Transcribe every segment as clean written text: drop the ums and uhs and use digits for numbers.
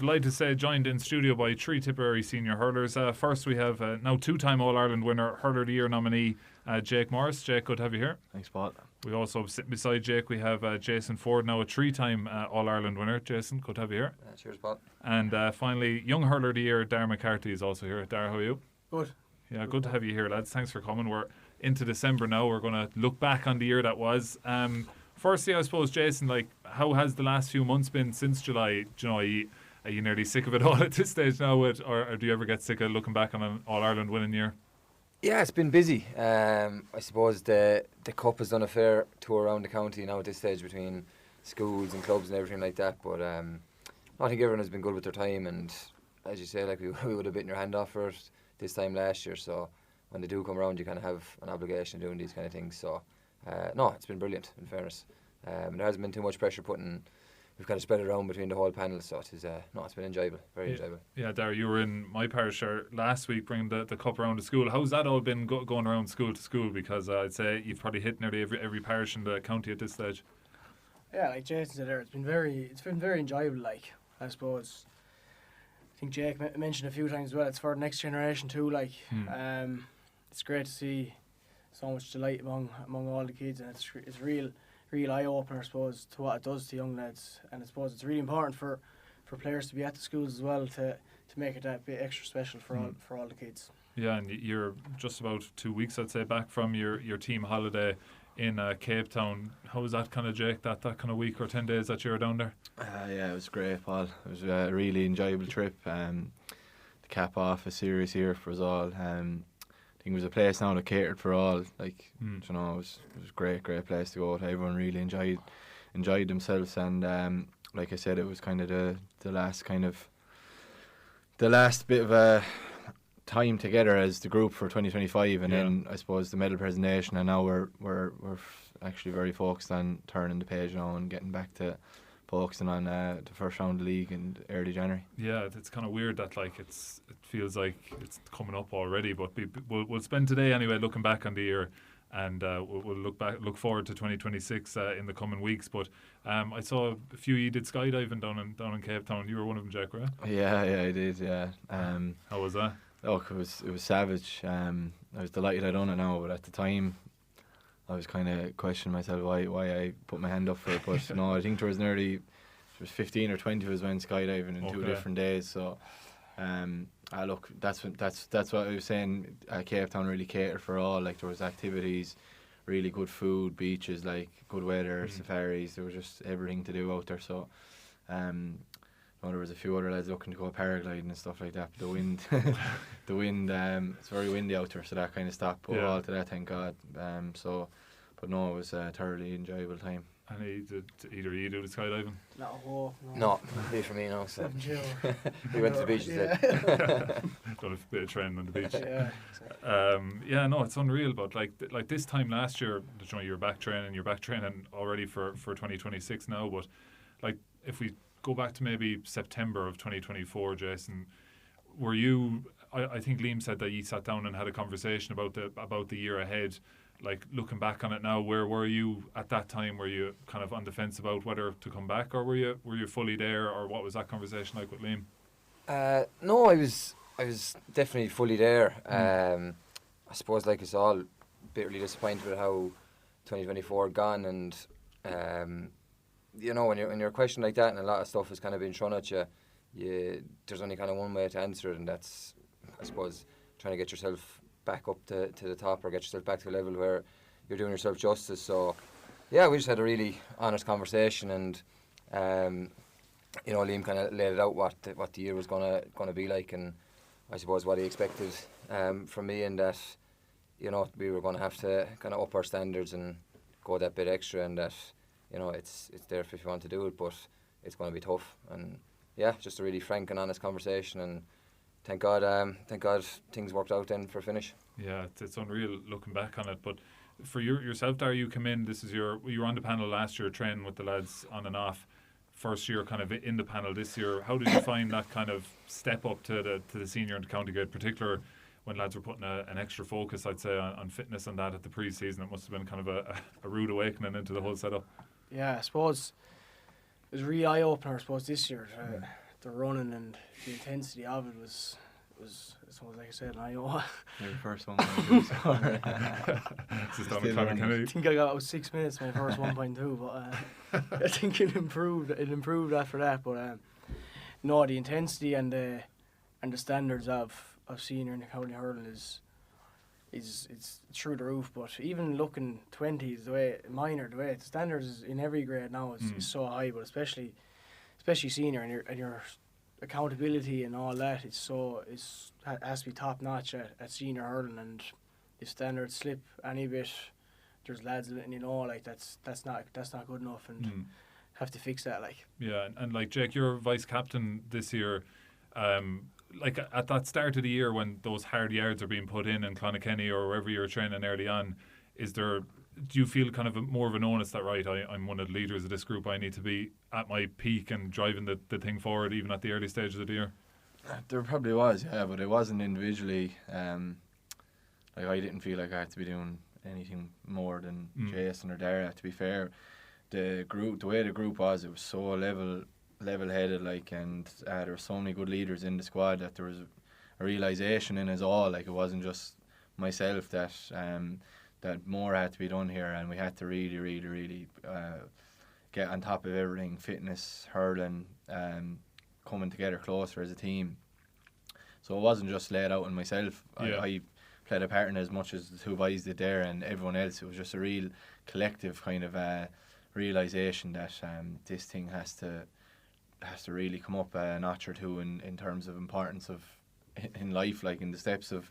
Delighted to say joined in studio by three Tipperary senior hurlers. First we have now two-time All-Ireland winner, Hurler of the Year nominee Jake Morris. Jake, good to have you here. Thanks, Paul. We also, sitting beside Jake, we have Jason Forde, now a three-time All-Ireland winner. Jason, good to have you here. Cheers, Paul. And finally, young Hurler of the Year, Darragh McCarthy is also here. Darragh, how are you? Good. Yeah, good to have you here, lads. Thanks for coming. We're into December now. We're going to look back on the year that was. Firstly, I suppose, Jason, like, how has the last few months been since July? Do you know, are you nearly sick of it all at this stage now, or do you ever get sick of looking back on an All-Ireland winning year? Yeah, it's been busy. I suppose the Cup has done a fair tour around the county now at this stage between schools and clubs and everything like that. But I think everyone has been good with their time, and as you say, like we would have bitten your hand off for it this time last year. So when they do come around, you kind of have an obligation doing these kind of things. So no, it's been brilliant, in fairness. There hasn't been too much pressure putting. We've kind of spread it around between the whole panel, so it is, it's been enjoyable, very enjoyable. Yeah, Darragh, you were in my parish last week bringing the cup around the school. How's that all been going around school to school? Because I'd say you've probably hit nearly every parish in the county at this stage. Yeah, like Jason said there, it's been very enjoyable. Like, I suppose, I think Jake mentioned a few times as well. It's for the next generation too. Like, it's great to see so much delight among all the kids, and it's real eye-opener, I suppose, to what it does to young lads. And I suppose it's really important for players to be at the schools as well to make it that bit extra special for all the kids. Yeah, and you're just about 2 weeks, I'd say, back from your team holiday in Cape Town. How was that kind of, Jake, that kind of week or 10 days that you were down there? Yeah, it was great, Paul. It was a really enjoyable trip. To cap off a serious year for us all. I think it was a place now that catered for all. Like, you know, it was a great place to go to. Everyone really enjoyed themselves, and like I said, it was kind of the last bit of a time together as the group for 2025, and then I suppose the medal presentation, and now we're actually very focused on turning the page now and getting back to focusing on the first round of the league in early January. Yeah, it's kind of weird that like it feels like it's coming up already, but we'll spend today anyway looking back on the year, and we'll look forward to 2026 in the coming weeks. But I saw a few you did skydiving down in Cape Town. You were one of them, Jack, right? Yeah, I did. Yeah. How was that? Oh, it was savage. I was delighted I'd done it now, but at the time, I was kind of questioning myself why I put my hand up for it. But no, I think there was 15 or 20 of us went skydiving in 2 different days. So, look, that's what I was saying. Cape Town really catered for all. Like, there was activities, really good food, beaches, like good weather, safaris. There was just everything to do out there. So, there was a few other lads looking to go paragliding and stuff like that. But the wind, it's very windy out there, so that kind of stopped. But all to that, thank God. But no, it was a thoroughly enjoyable time. And did either of you do the skydiving? No, be for me now. So. We We went to the beach instead. Done a bit of training on the beach. Yeah, no, it's unreal. But like this time last year, you know, you're back training already for 2026 now. But like, if we go back to maybe September of 2024, Jason, were you? I think Liam said that you sat down and had a conversation about the year ahead. Like, looking back on it now, where were you at that time? Were you kind of on the fence about whether to come back, or were you fully there, or what was that conversation like with Liam? No, I was definitely fully there. I suppose, like us all, bitterly disappointed with how 2024 had gone, and you know, when you're questioned like that, and a lot of stuff has kind of been thrown at you, there's only kind of one way to answer it, and that's, I suppose, trying to get yourself back up to the top, or get yourself back to a level where you're doing yourself justice. So yeah, we just had a really honest conversation, and you know, Liam kind of laid it out what the year was gonna be like, and I suppose what he expected from me, and that, you know, we were going to have to kind of up our standards and go that bit extra, and that, you know, it's there if you want to do it, but it's going to be tough. And yeah, just a really frank and honest conversation, and thank God things worked out then for a finish. Yeah, it's unreal looking back on it. But for yourself, Darragh, you come in, you were on the panel last year training with the lads on and off. First year kind of in the panel this year. How did you find that kind of step up to the senior and county grade, particular when lads were putting an extra focus, I'd say, on fitness and that at the pre-season? It must have been kind of a rude awakening into the whole setup. Yeah, I suppose it was a real eye-opener, I suppose, this year the running and the intensity of it was like I said, I know. You're the first one. Still I think I got 6 minutes my first 1.2, but I think it improved after that. But no, the intensity and the standards of senior and county hurling is it's through the roof. But even looking 20s, the standards in every grade now is so high, but especially senior and your accountability and all that, has to be top notch at senior hurling. And if standards slip any bit, there's lads like that's not good enough, and have to fix that. Like, yeah, and like Jake, you're vice captain this year. Like at that start of the year when those hard yards are being put in Clonakilty or wherever you're training early on, do you feel kind of more of an onus that, right, I'm one of the leaders of this group, I need to be at my peak and driving the thing forward even at the early stages of the year? There probably was, yeah, but it wasn't individually. Like, I didn't feel like I had to be doing anything more than Jason or Darragh, to be fair. The way the group was, it was so level-headed, like, and there were so many good leaders in the squad that there was a realisation in us all. Like, it wasn't just myself that more had to be done here, and we had to really get on top of everything: fitness, hurling, coming together closer as a team. So it wasn't just laid out on myself. Yeah. I played a part in it as much as the two boys did there and everyone else. It was just a real collective kind of realisation that this thing has to really come up a notch or two in terms of importance of in life, like in the steps of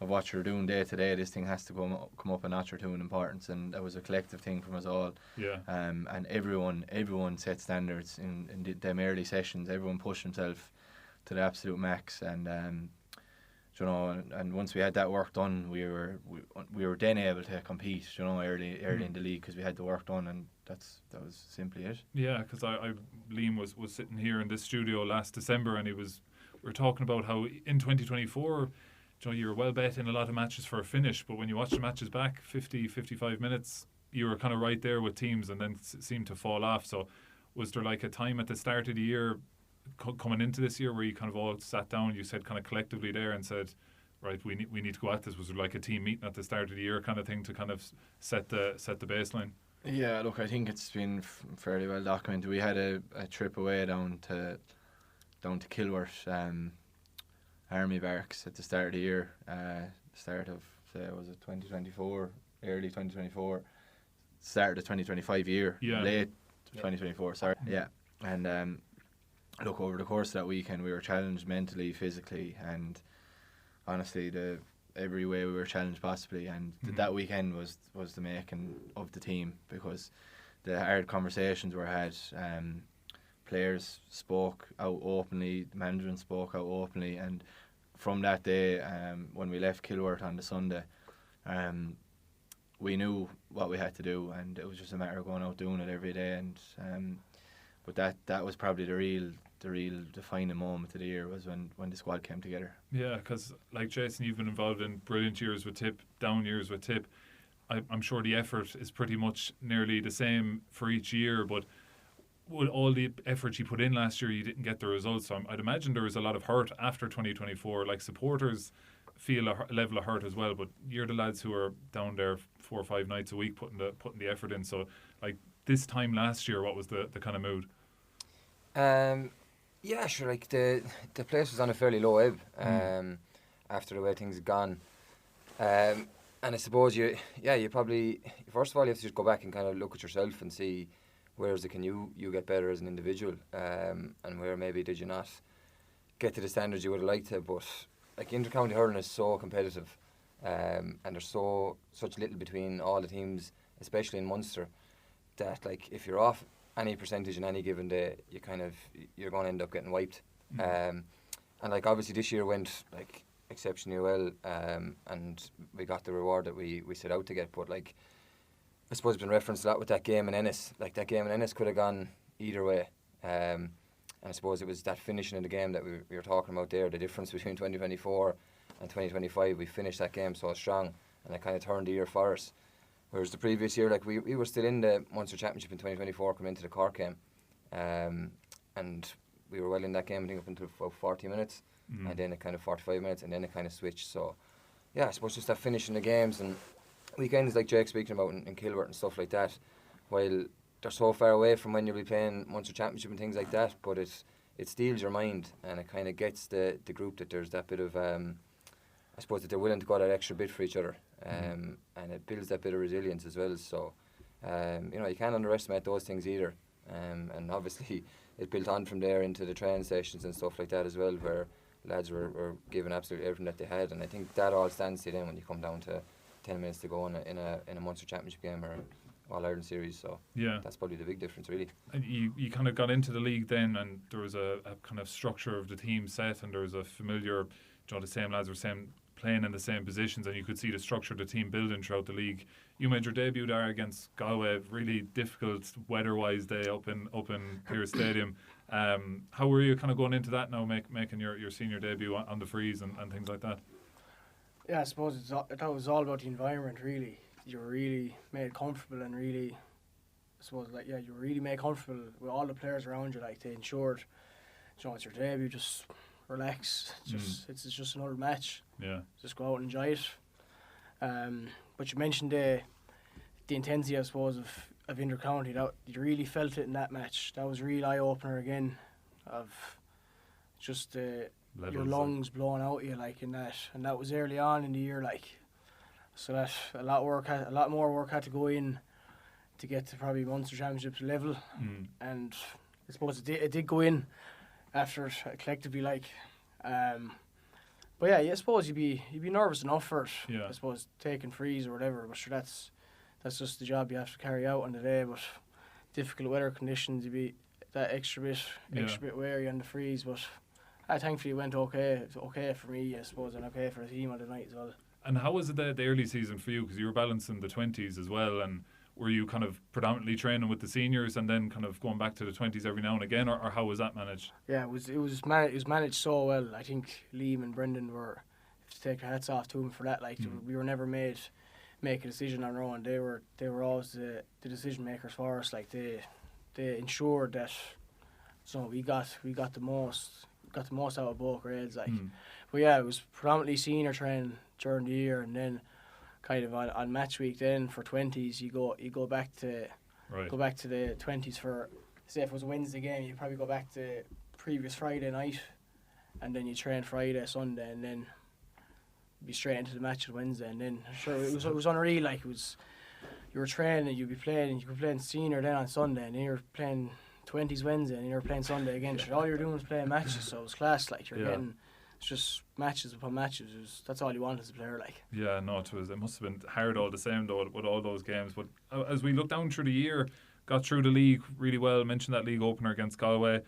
what you're doing day to day. This thing has to come up a notch or two in importance, and that was a collective thing from us all. Yeah. And everyone set standards in them early sessions. Everyone pushed himself to the absolute max, and and once we had that work done, we were then able to compete, early in the league, because we had the work done, and that was simply it. Yeah, because Liam was sitting here in this studio last December, and we were talking about how in 2024, you were well bet in a lot of matches for a finish, but when you watch the matches back, 50-55 minutes, you were kind of right there with teams, and then seemed to fall off. So was there like a time at the start of the year coming into this year where you kind of all sat down, you said kind of collectively there and said, right, we need to go at this? Was there like a team meeting at the start of the year kind of thing to kind of set the baseline? Yeah, look, I think it's been fairly well documented. We had a trip away down to Kilworth Army Barracks at the start of the year, start of, was it 2024, early 2024, start of the 2025 year, late 2024, sorry. Yeah, and look, over the course of that weekend, we were challenged mentally, physically, and honestly, every way we were challenged possibly. And that weekend was the making of the team, because the hard conversations were had. Players spoke out openly, the management spoke out openly, and from that day, when we left Kilworth on the Sunday, we knew what we had to do, and it was just a matter of going out doing it every day. And but that was probably the real defining moment of the year, was when the squad came together. Yeah, because like Jason, you've been involved in brilliant years with Tipp, down years with Tipp. I'm sure the effort is pretty much nearly the same for each year, but with all the effort you put in last year, you didn't get the results. So I'd imagine there was a lot of hurt after 2024. Like, supporters feel a level of hurt as well, but you're the lads who are down there 4 or 5 nights a week putting the effort in. So like this time last year, what was the kind of mood? Yeah, sure. Like the place was on a fairly low ebb after the way things had gone, and I suppose you probably, first of all, you have to just go back and kind of look at yourself and see where can you get better as an individual, and where maybe did you not get to the standards you would have liked to. But like, inter-county hurling is so competitive, and there's such little between all the teams, especially in Munster, that like if you're off any percentage in any given day, you're going to end up getting wiped. And like, obviously this year went like exceptionally well, and we got the reward that we set out to get. But like, I suppose it's been referenced a lot with that game in Ennis. Like, that game in Ennis could have gone either way, and I suppose it was that finishing of the game that we were talking about there, the difference between 2024 and 2025. We finished that game so strong, and it kind of turned the year for us. Whereas the previous year, like, we were still in the Munster Championship in 2024 coming into the Cork game, and we were well in that game, I think up until about 40 minutes, and then it kind of 45 minutes, and then it kind of switched. So, yeah, I suppose just that finishing the games and weekends like Jake speaking about in Kilworth and stuff like that, while they're so far away from when you'll be playing Munster Championship and things like that, but it steals your mind, and it kind of gets the group that there's that bit of, I suppose that they're willing to go that extra bit for each other, and it builds that bit of resilience as well. So, you can't underestimate those things either. And obviously it built on from there into the training sessions and stuff like that as well, where lads were giving absolutely everything that they had, and I think that all stands to you then when you come down to 10 minutes to go in a Munster Championship game or All-Ireland series. So yeah, that's probably the big difference really. And you kind of got into the league then, and there was a kind of structure of the team set, and there was a familiar, the same lads were playing in the same positions, and you could see the structure of the team building throughout the league. You made your debut there against Galway, really difficult weather-wise day up in Pearse Stadium. How were you kind of going into that now, making your senior debut on the freeze and things like that? Yeah, I suppose I thought it was all about the environment really. You were really made comfortable, and really, I suppose you were really made comfortable with all the players around you. Like, they ensured, it's your debut, just relax. It's just another match. Yeah. Just go out and enjoy it. But you mentioned the intensity, I suppose, of inter-county. That you really felt it in that match. That was a real eye-opener again, of just your lungs blowing out of you like in that, and that was early on in the year, like, so that a lot more work had to go in to get to probably Munster Championships level, and I suppose it did go in after it collectively, like. But yeah, I suppose you'd be nervous enough for it. Yeah. I suppose taking frees or whatever, but sure, that's just the job you have to carry out on the day. But difficult weather conditions, you'd be that extra bit wary on the frees. But thankfully it went okay. It's okay for me, I suppose, and okay for the team on the night as well. And how was it the early season for you? Because you were balancing the 20s as well, and were you kind of predominantly training with the seniors and then kind of going back to the 20s every now and again, or how was that managed? Yeah, it was managed so well. I think Liam and Brendan were, to take their hats off to them for that. Like, we were never make a decision on our own. They were always the decision makers for us. Like, they ensured that, so we got the most out of both grades. Like, but yeah, it was predominantly senior training during the year, and then kind of on match week then for 20s you go back to the 20s for, say if it was a Wednesday game, you probably go back to previous Friday night, and then you train Friday, Sunday, and then be straight into the match on Wednesday. And then sure, it was unreal. Like, it was, you were training, you could be playing senior then on Sunday, and then you're playing 20s Wednesday, and you're playing Sunday again. So all you're doing was playing matches, so it was class. Like, you're getting, it's just matches upon matches. That's all you want as a player, like. Yeah, no, it must have been hard all the same though with all those games. But as we look down through the year, got through the league really well. Mentioned that league opener against Galway,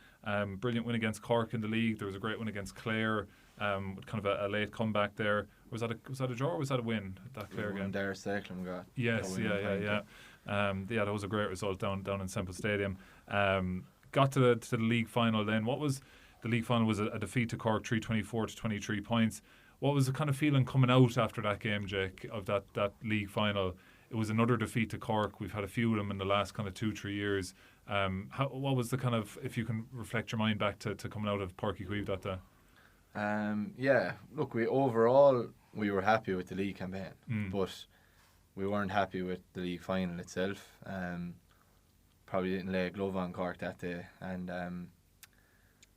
brilliant win against Cork in the league. There was a great win against Clare, with kind of a late comeback there. Was that a draw or was that a win? That Clare game. Darragh Cycling got. Yes, yeah. That was a great result down in Semple Stadium. Got to the league final then. What was the league final? Was a defeat to Cork, 324 to 23 points. What was the kind of feeling coming out after that game, Jake, of that league final? It was another defeat to Cork. We've had a few of them in the last kind of 2-3 years. What was the kind of, if you can reflect your mind back to coming out of Páirc Uí Chaoimh that day? Yeah, look, we were happy with the league campaign, but we weren't happy with the league final itself. Probably didn't lay a glove on Cork that day, and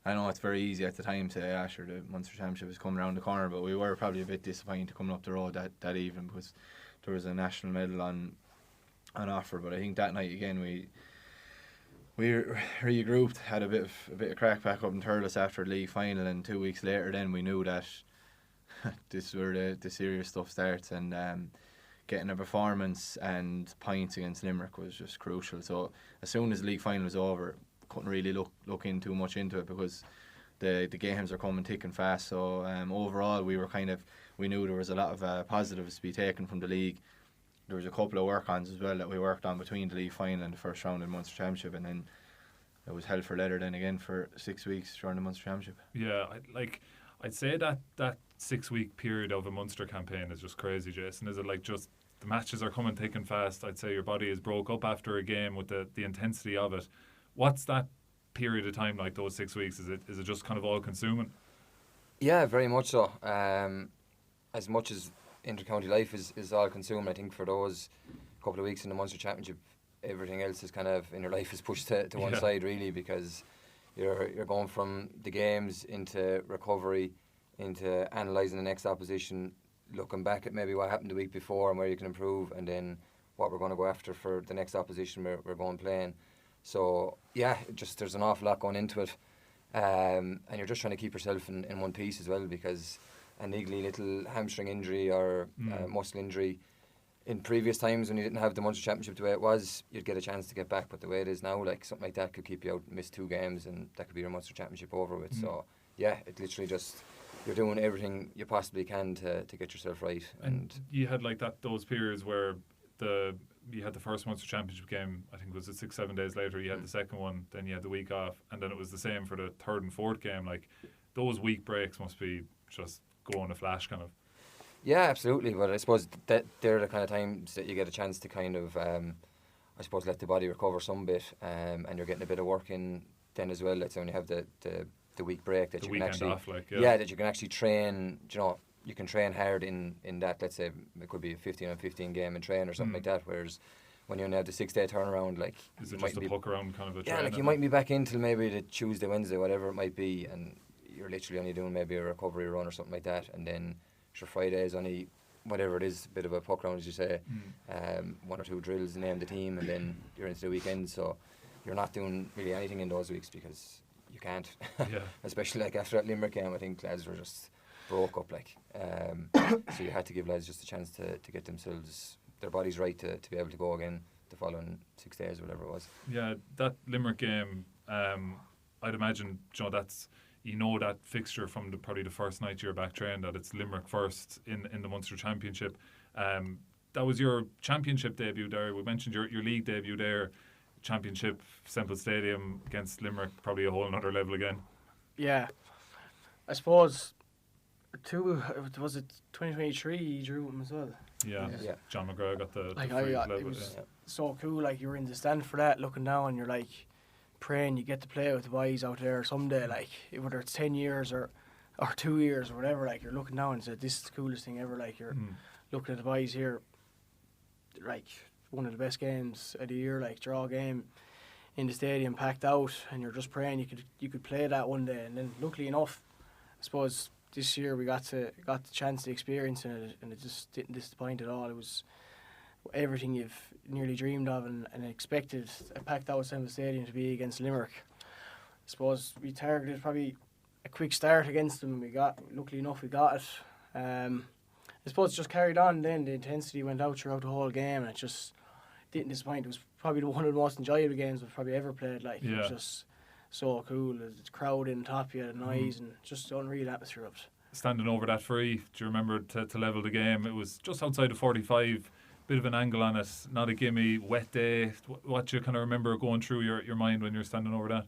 I know it's very easy at the time to say, sure, the Munster Championship is coming around the corner, but we were probably a bit disappointed coming up the road that evening, because there was a national medal on offer. But I think that night again we regrouped, had a bit of crack back up in Thurles after the league final, and 2 weeks later then we knew that this is where the serious stuff starts, and getting a performance and points against Limerick was just crucial. So as soon as the league final was over, couldn't really look in too much into it, because the games are coming thick and fast. So overall we knew there was a lot of positives to be taken from the league. There was a couple of work-ons as well that we worked on between the league final and the first round of the Munster Championship, and then it was hell for leather then again for 6 weeks during the Munster Championship. Yeah, I'd say that 6 week period of a Munster campaign is just crazy, Jason. Is it like just the matches are coming thick and fast? I'd say your body is broke up after a game with the intensity of it. What's that period of time, like those 6 weeks? Is it just kind of all consuming? Yeah, very much so. As much as inter-county life is all consuming, I think for those couple of weeks in the Munster Championship, everything else is kind of in your life is pushed to one side, really, because you're going from the games into recovery, into analysing the next opposition, looking back at maybe what happened the week before and where you can improve, and then what we're going to go after for the next opposition we're going playing. So yeah, just there's an awful lot going into it, and you're just trying to keep yourself in one piece as well, because a niggly little hamstring injury or muscle injury in previous times when you didn't have the Munster Championship the way it was, you'd get a chance to get back, but the way it is now, like something like that could keep you out, miss 2 games, and that could be your Munster Championship over with. So yeah, it literally just, you're doing everything you possibly can to get yourself right. And you had like those periods where you had the first Munster Championship game, I think it was 6-7 days later, you had the second one, then you had the week off, and then it was the same for the third and fourth game. Like, those week breaks must be just go in a flash, kind of. Yeah, absolutely. But I suppose that they're the kind of times that you get a chance to kind of, I suppose, let the body recover some bit, and you're getting a bit of work in then as well. That's when you have the week break that the you can actually off, like, that you can actually train. You know, you can train hard in that. Let's say it could be a 15-on-15 game and train or something like that. Whereas when you only have the 6-day turnaround, like, is it just a puck around kind of a like you might be back in till maybe the Tuesday, Wednesday, whatever it might be, and you're literally only doing maybe a recovery run or something like that, and then your Friday is only whatever it is, a bit of a puck round, as you say, 1 or 2 drills, name the team, and then you're into the weekend. So you're not doing really anything in those weeks because you can't. Especially like after that Limerick game, I think lads were just broke up, like. So you had to give lads just a chance to get their bodies right to be able to go again the following 6 days or whatever it was. Yeah, that Limerick game, I'd imagine, that's, that fixture from probably the first night you're back trained, that it's Limerick first in the Munster Championship. That was your championship debut there. We mentioned your league debut there. Championship, Semple Stadium against Limerick, probably a whole another level again. Yeah, I suppose was it 2023 you drew them as well. Yeah. John McGrath got the like free level. It was so cool. Like, you were in the stand for that, looking down, you're like praying you get to play with the boys out there someday, like whether it's 10 years or 2 years or whatever. Like, you're looking down and say, this is the coolest thing ever. Like, you're looking at the boys here, like one of the best games of the year, like draw game in the stadium, packed out, and you're just praying you could play that one day. And then luckily enough, I suppose this year we got the chance to experience it, and it just didn't disappoint at all. It was everything you've nearly dreamed of and expected a packed out Semple Stadium to be against Limerick. I suppose we targeted probably a quick start against them, and luckily enough we got it. I suppose it just carried on then. The intensity went out throughout the whole game, and it just didn't disappoint. It was probably one of the most enjoyable games we've probably ever played. Like, it was just so cool. The crowd in top of you, the noise, and just an unreal atmosphere of it. Standing over that free, do you remember to level the game? It was just outside of 45, bit of an angle on it, not a gimme, wet day. What do you kind of remember going through your mind when you're standing over that?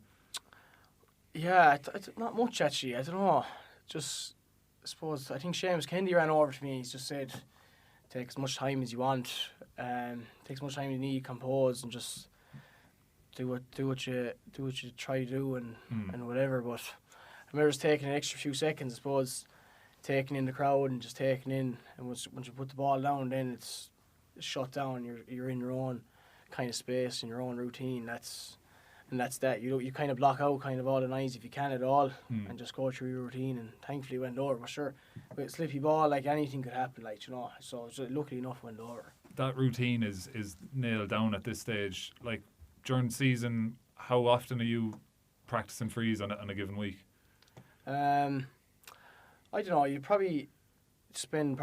Yeah, not much actually. I don't know. Just, I suppose, I think Seamus Kennedy ran over to me. He's just said, take as much time as you want, take as much time as you need, compose, and just do what you try to do and whatever. But I remember just taking an extra few seconds, I suppose, taking in the crowd and just taking in. And once you put the ball down, then it's shut down. You're in your own kind of space and your own routine. That's that. You kind of block out kind of all the noise if you can at all, and just go through your routine. And thankfully it went over. But sure, with a slippy ball, like anything could happen. Like, so luckily enough it went over. That routine is nailed down at this stage. Like, during the season, how often are you practicing frees on a given week? I don't know. You probably spend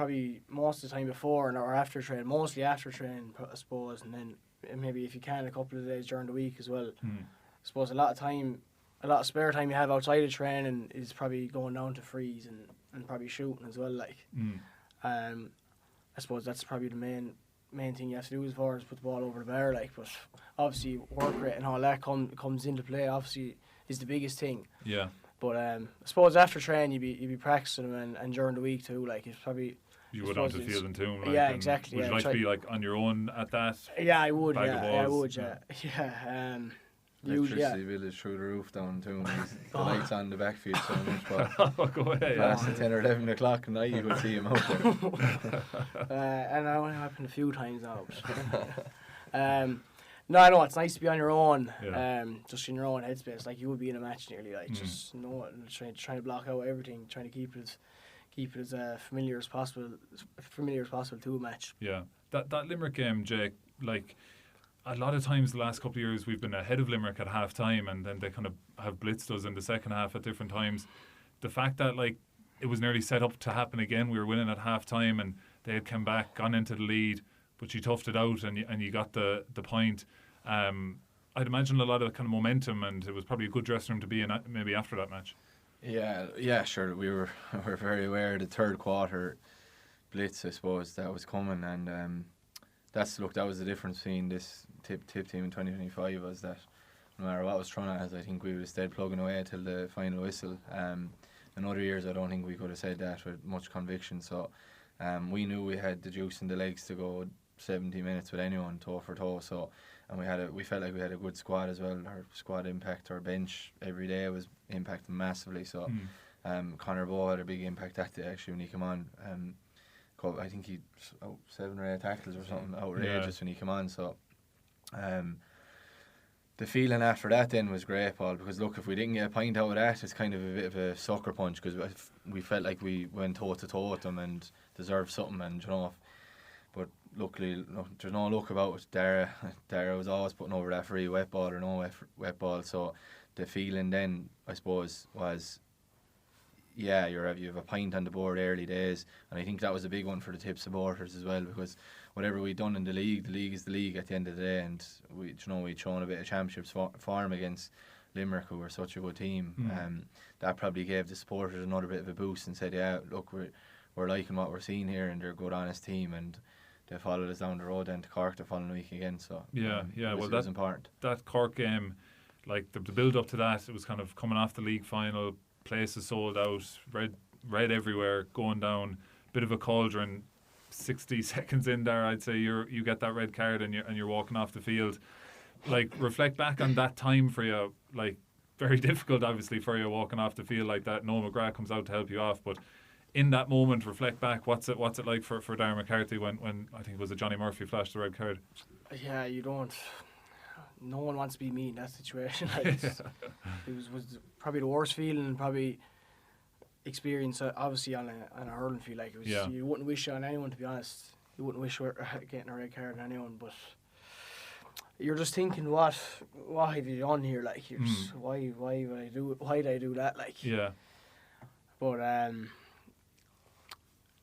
most of the time before or after training, mostly after training, I suppose, and then maybe if you can a couple of days during the week as well. I suppose a lot of spare time you have outside of training is probably going down to frees and probably shooting as well. Like, I suppose that's probably the main thing you have to do is put the ball over the bar. Like, but obviously work rate and all that comes into play. Obviously, is the biggest thing. Yeah. But I suppose after training you'd be practicing them and during the week too. Like, it's probably. You would on to the field and tune. Like, yeah, exactly. Would you like to be like on your own at that? Yeah, I would. Bag of balls? I would. Yeah. Electricity bill is through the roof down too. The lights on the backfield so much, but Go ahead. past the 10 or 11 o'clock at night you could see him out there. And that only happened a few times now. No, I know it's nice to be on your own, just in your own headspace. Like you would be in a match nearly, like just trying to block out everything, trying to keep it as familiar as possible to a match. Yeah, that Limerick game, Jake, like a lot of times the last couple of years we've been ahead of Limerick at half time, and then they kind of have blitzed us in the second half at different times. The fact that like it was nearly set up to happen again, we were winning at half time and they had come back, gone into the lead, but you toughed it out and you got the point. I'd imagine a lot of kind of momentum, and it was probably a good dressing room to be in maybe after that match. Yeah, sure. We were very aware of the third quarter blitz, I suppose, that was coming, and that was the difference between this tip team in 2025, was that no matter what was thrown at us, I think we would have stayed plugging away till the final whistle. In other years, I don't think we could have said that with much conviction. So we knew we had the juice in the legs to go 70 minutes with anyone toe for toe. So, and we felt like we had a good squad as well. Our squad impact, our bench every day was impacting massively. So Conor Bowe had a big impact that day actually when he came on. I think he 7 or 8 tackles or something outrageous when he came on. So the feeling after that then was great, Paul, because look, if we didn't get a point out of that, it's kind of a bit of a sucker punch, because we felt like we went toe to toe with them and deserved something, and but luckily there's no luck about it. Darragh was always putting over that free wet ball or no wet ball, so the feeling then I suppose was, you have a point on the board early days, and I think that was a big one for the Tip supporters as well, because whatever we'd done in the league is the league at the end of the day, and we'd shown a bit of championships form against Limerick, who were such a good team. That probably gave the supporters another bit of a boost and said, yeah, look, we're liking what we're seeing here, and they're a good, honest team, and they followed us down the road then to Cork the following week again. So it was important. That Cork game, like the build up to that, it was kind of coming off the league final. Places sold out, red everywhere, going down, bit of a cauldron. 60 seconds in there, I'd say you get that red card and you're walking off the field. Like, reflect back on that time for you. Like, very difficult, obviously, for you walking off the field like that. Noel McGrath comes out to help you off, but in that moment, reflect back. What's it like for Darragh McCarthy when I think it was Johnny Murphy flashed the red card? Yeah, you don't. No one wants to be me in that situation. Like, it was probably the worst feeling, probably experience, obviously on a hurling field. Like, it was, you wouldn't wish it on anyone, to be honest. You wouldn't wish getting a red card on anyone, but you're just thinking, what have you done here? Like, you're just, why did I do that? Like, but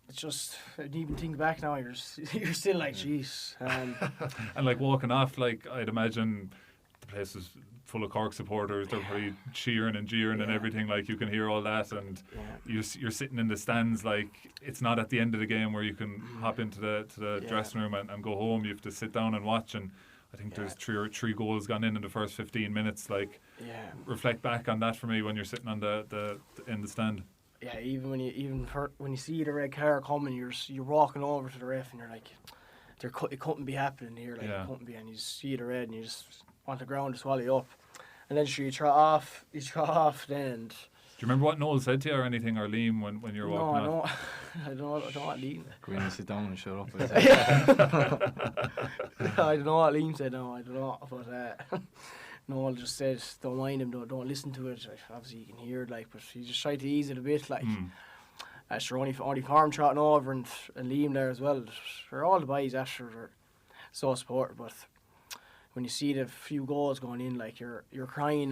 it's just, even think back now, you're still like, jeez. And like walking off, like, I'd imagine the place was full of Cork supporters. They're probably cheering and jeering and everything. Like, you can hear all that, and you're sitting in the stands. Like, it's not at the end of the game where you can hop into the dressing room and go home. You have to sit down and watch. And I think there's three goals gone in the first 15 minutes. Like, reflect back on that for me when you're sitting on the in the stand. Yeah, even when you see the red card coming, you're walking over to the ref and you're like, it couldn't be happening here. Like, it couldn't be, and you see the red and you just want the ground to swallow you up. And then you trot off then. And do you remember what Noel said to you or anything, or Liam, when you were walking off? I don't know what Liam. Go in and sit down and shut up. I don't know what Liam said. No, I don't know. But Noel just said, don't mind him, don't listen to it. Obviously you can hear it, like, but he just tried to ease it a bit, like. Sure, only farm trotting over and Liam there as well. For all the boys after are so supportive, but when you see the few goals going in, like, you're crying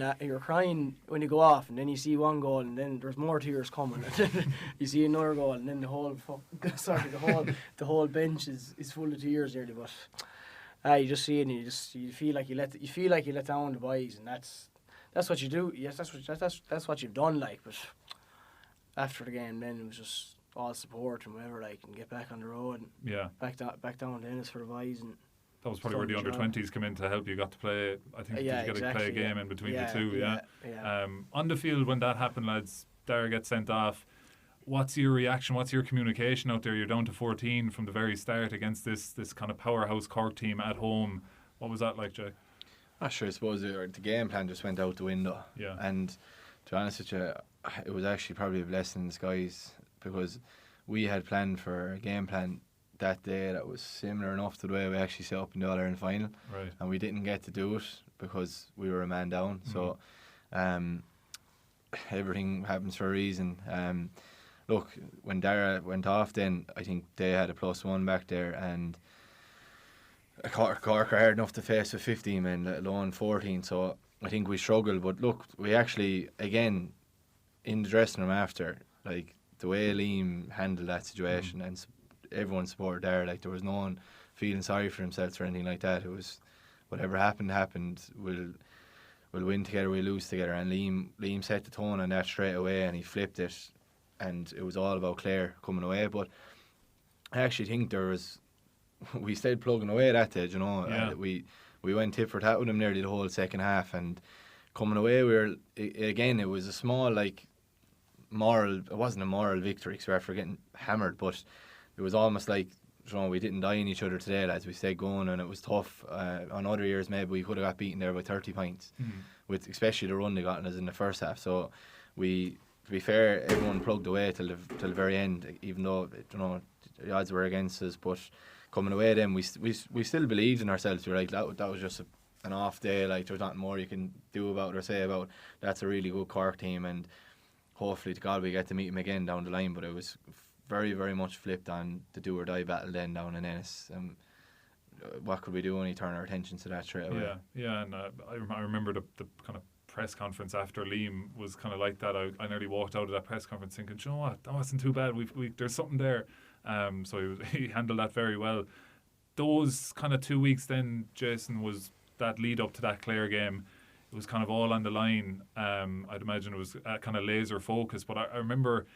when you go off, and then you see one goal, and then there's more tears coming. And then you see another goal, and then the whole bench is full of tears nearly. But you just see it, and you feel like you let down the boys, and that's what you do. Yes, that's what you've done. Like, but after the game, then it was just all support and whatever, like, and get back on the road and back down to Ennis for the boys. And that was probably where the under-20s come in to help you. Got to play, I think, you got to play a game in between the two. On the field when that happened, lads, Darragh gets sent off. What's your reaction? What's your communication out there? You're down to 14 from the very start against this kind of powerhouse Cork team at home. What was that like, Jay? Sure, I suppose the game plan just went out the window. Yeah. And to be honest with you, it was actually probably a blessing in disguise, because we had planned for a game plan that day that was similar enough to the way we actually set up in the All-Ireland final. Right. And we didn't get to do it because we were a man down. So everything happens for a reason. Look, when Darragh went off then, I think they had a +1 back there, and Cork are hard enough to face with 15 men, let alone 14, so I think we struggled. But look, we actually, again, in the dressing room after, like, the way Liam handled that situation, and everyone supported Darragh, like, there was no one feeling sorry for themselves or anything like that. It was, whatever happened, we'll win together, we'll lose together, and Liam set the tone on that straight away, and he flipped it, and it was all about Clare coming away. But I actually think we stayed plugging away that day, you know. Yeah. We went tit for tat with them nearly the whole second half, and coming away, it was a small, like, it wasn't a moral victory because we were after getting hammered, but it was almost like, you know, we didn't die in each other today, lads. We stayed going, and it was tough. On other years, maybe we could have got beaten there by 30 points, with especially the run they got in us in the first half. So to be fair, everyone plugged away till the very end, even though, you know, the odds were against us. But coming away then, we still believed in ourselves. We were like, that was just an off day. Like, there's nothing more you can do about it or say about. That's a really good Cork team, and hopefully to God we get to meet them again down the line. But it was very, very much flipped on the do or die battle then down in Ennis. What could we do? Only turn our attention to that straight away. Yeah, and I remember the kind of press conference after Liam was kind of like that. I nearly walked out of that press conference thinking, you know what, that wasn't too bad. There's something there. So he handled that very well. Those kind of 2 weeks then, Jason, was that lead up to that Clare game. It was kind of all on the line. I'd imagine it was kind of laser focus. But I remember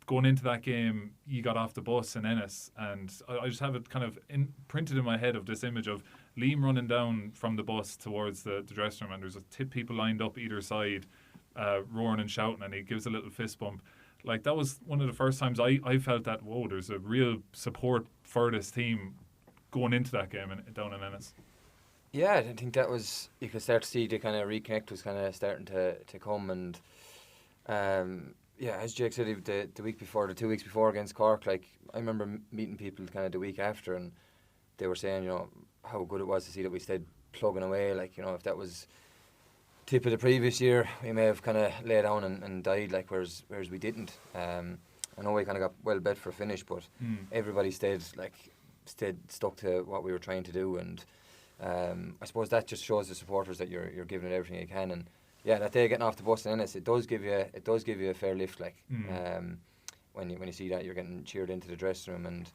going into that game, you got off the bus in Ennis, and I just have it kind of printed in my head of this image of Liam running down from the bus towards the dressing room, and there's a Tipp people lined up either side, roaring and shouting, and he gives a little fist bump. Like, that was one of the first times I felt that, whoa, there's a real support for this team going into that game down in Ennis. Yeah, I think that was, you could start to see the kind of reconnect was kind of starting to come, and yeah, as Jake said, the week before, the 2 weeks before against Cork, like, I remember meeting people kind of the week after, and they were saying, you know, how good it was to see that we stayed plugging away. Like, you know, if that was Tipp of the previous year, we may have kind of lay down and died, like, whereas we didn't. I know we kind of got well bet for a finish, but everybody stayed stuck to what we were trying to do, and I suppose that just shows the supporters that you're giving it everything you can. And yeah, that day getting off the bus in Ennis, it does give you a fair lift, like, when you see that you're getting cheered into the dressing room. And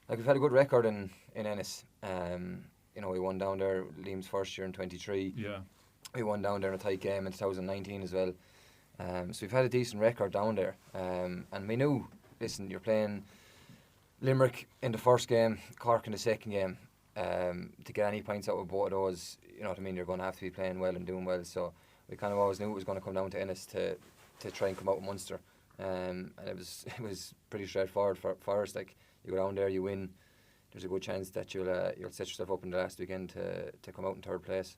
like, we've had a good record in Ennis. You know, we won down there Liam's first year in 23. Yeah. We won down there in a tight game in 2019 as well. So we've had a decent record down there. And we knew, listen, you're playing Limerick in the first game, Cork in the second game. To get any points out of both of those, you know what I mean, you're going to have to be playing well and doing well. So we kind of always knew it was going to come down to Ennis to try and come out with Munster. And it was pretty straightforward for us. Like, you go down there, you win, there's a good chance that you'll set yourself up in the last weekend to come out in third place.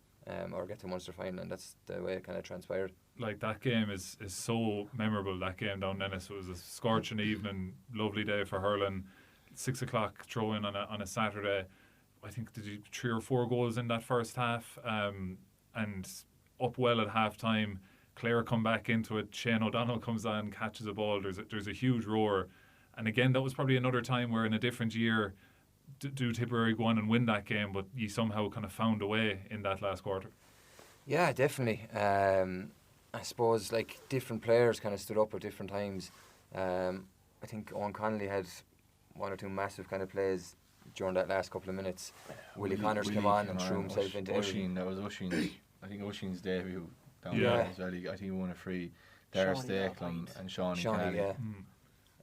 Or get to Munster final, and that's the way it kind of transpired. Like, that game is so memorable, that game down in Ennis. It was a scorching evening, lovely day for hurling, 6 o'clock throw in on a Saturday. I think did you 3 or 4 goals in that first half, and up well at half time. Clare come back into it, Shane O'Donnell comes on, catches a ball, there's a huge roar. And again, that was probably another time where in a different year do Tipperary go on and win that game, but you somehow kind of found a way in that last quarter. Yeah, definitely. I suppose, like, different players kind of stood up at different times. I think Owen Connolly had 1 or 2 massive kind of plays during that last couple of minutes. Willie Connors came on and threw himself into everything. That was Oisín's, I think Oisín's debut down there as well. I think he won a free. Darragh Stakelum and Sean Kelly. Yeah.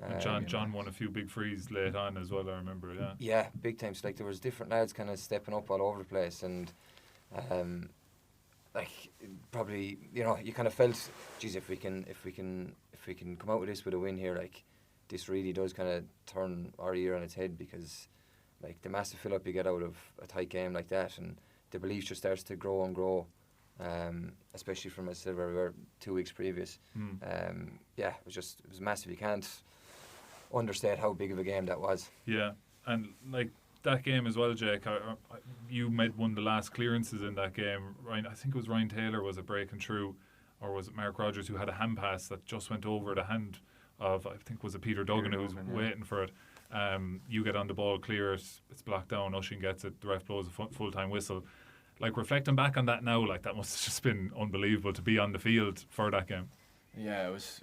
And John won a few big frees late on as well, I remember. Yeah, big time. So, like, there was different lads kind of stepping up all over the place, and like, probably, you know, you kind of felt, geez, if we can come out with this with a win here, like, this really does kind of turn our year on its head, because, like, the massive fill up you get out of a tight game like that, and the belief just starts to grow and grow. Especially from a silver we were 2 weeks previous. It was massive. You can't understate how big of a game that was. Yeah, and like that game as well, Jake. You made one of the last clearances in that game. Ryan, I think it was Ryan Taylor was it breaking through, or was it Mark Rogers who had a hand pass that just went over the hand of, I think was it Peter Duggan who was waiting for it. You get on the ball, clear it, it's blocked down. Ushin gets it. The ref blows a full-time whistle. Like reflecting back on that now, like that must have just been unbelievable to be on the field for that game. Yeah, it was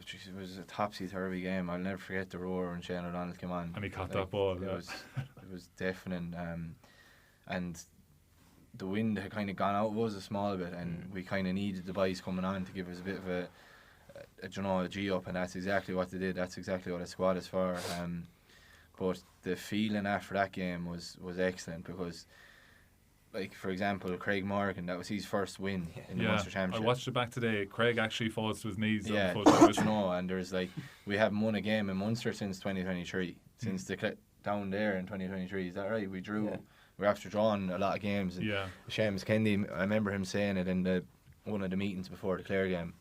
a topsy-turvy game. I'll never forget the roar when Shane O'Donnell came on. And he caught that ball. It was deafening. And the wind had kind of gone out of us a small bit, and we kind of needed the boys coming on to give us a bit of a G-up, and that's exactly what they did. That's exactly what a squad is for. But the feeling after that game was excellent, because, like, for example, Craig Morgan, that was his first win in the Munster Championship. I watched it back today. Craig actually falls to his knees. Yeah, and there's like, we haven't won a game in Munster since 2023, since the down there in 2023. Is that right? We drew. We're after drawing a lot of games. And Seamus Kennedy, I remember him saying it in one of the meetings before the Clare game.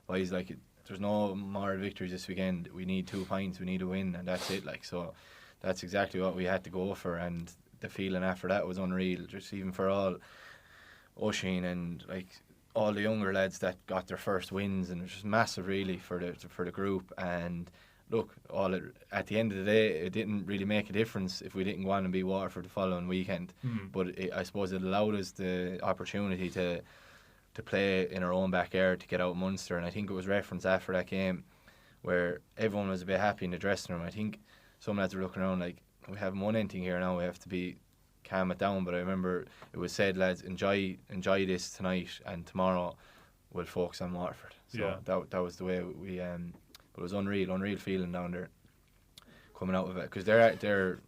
But he's like, there's no more victories this weekend. We need 2 points. We need a win, and that's it. Like, so that's exactly what we had to go for, and the feeling after that was unreal. Just even for all Ushin and like all the younger lads that got their first wins, and it was just massive really for the group. And look, at the end of the day, it didn't really make a difference if we didn't go on and beat Waterford the following weekend. But I suppose it allowed us the opportunity to play in our own backyard to get out Munster. And I think it was referenced after that game where everyone was a bit happy in the dressing room. I think some lads were looking around like, we haven't won anything here now, we have to calm it down. But I remember it was said, lads, enjoy this tonight, and tomorrow we'll focus on Waterford. So that was the way we but it was unreal feeling down there coming out of it, because they're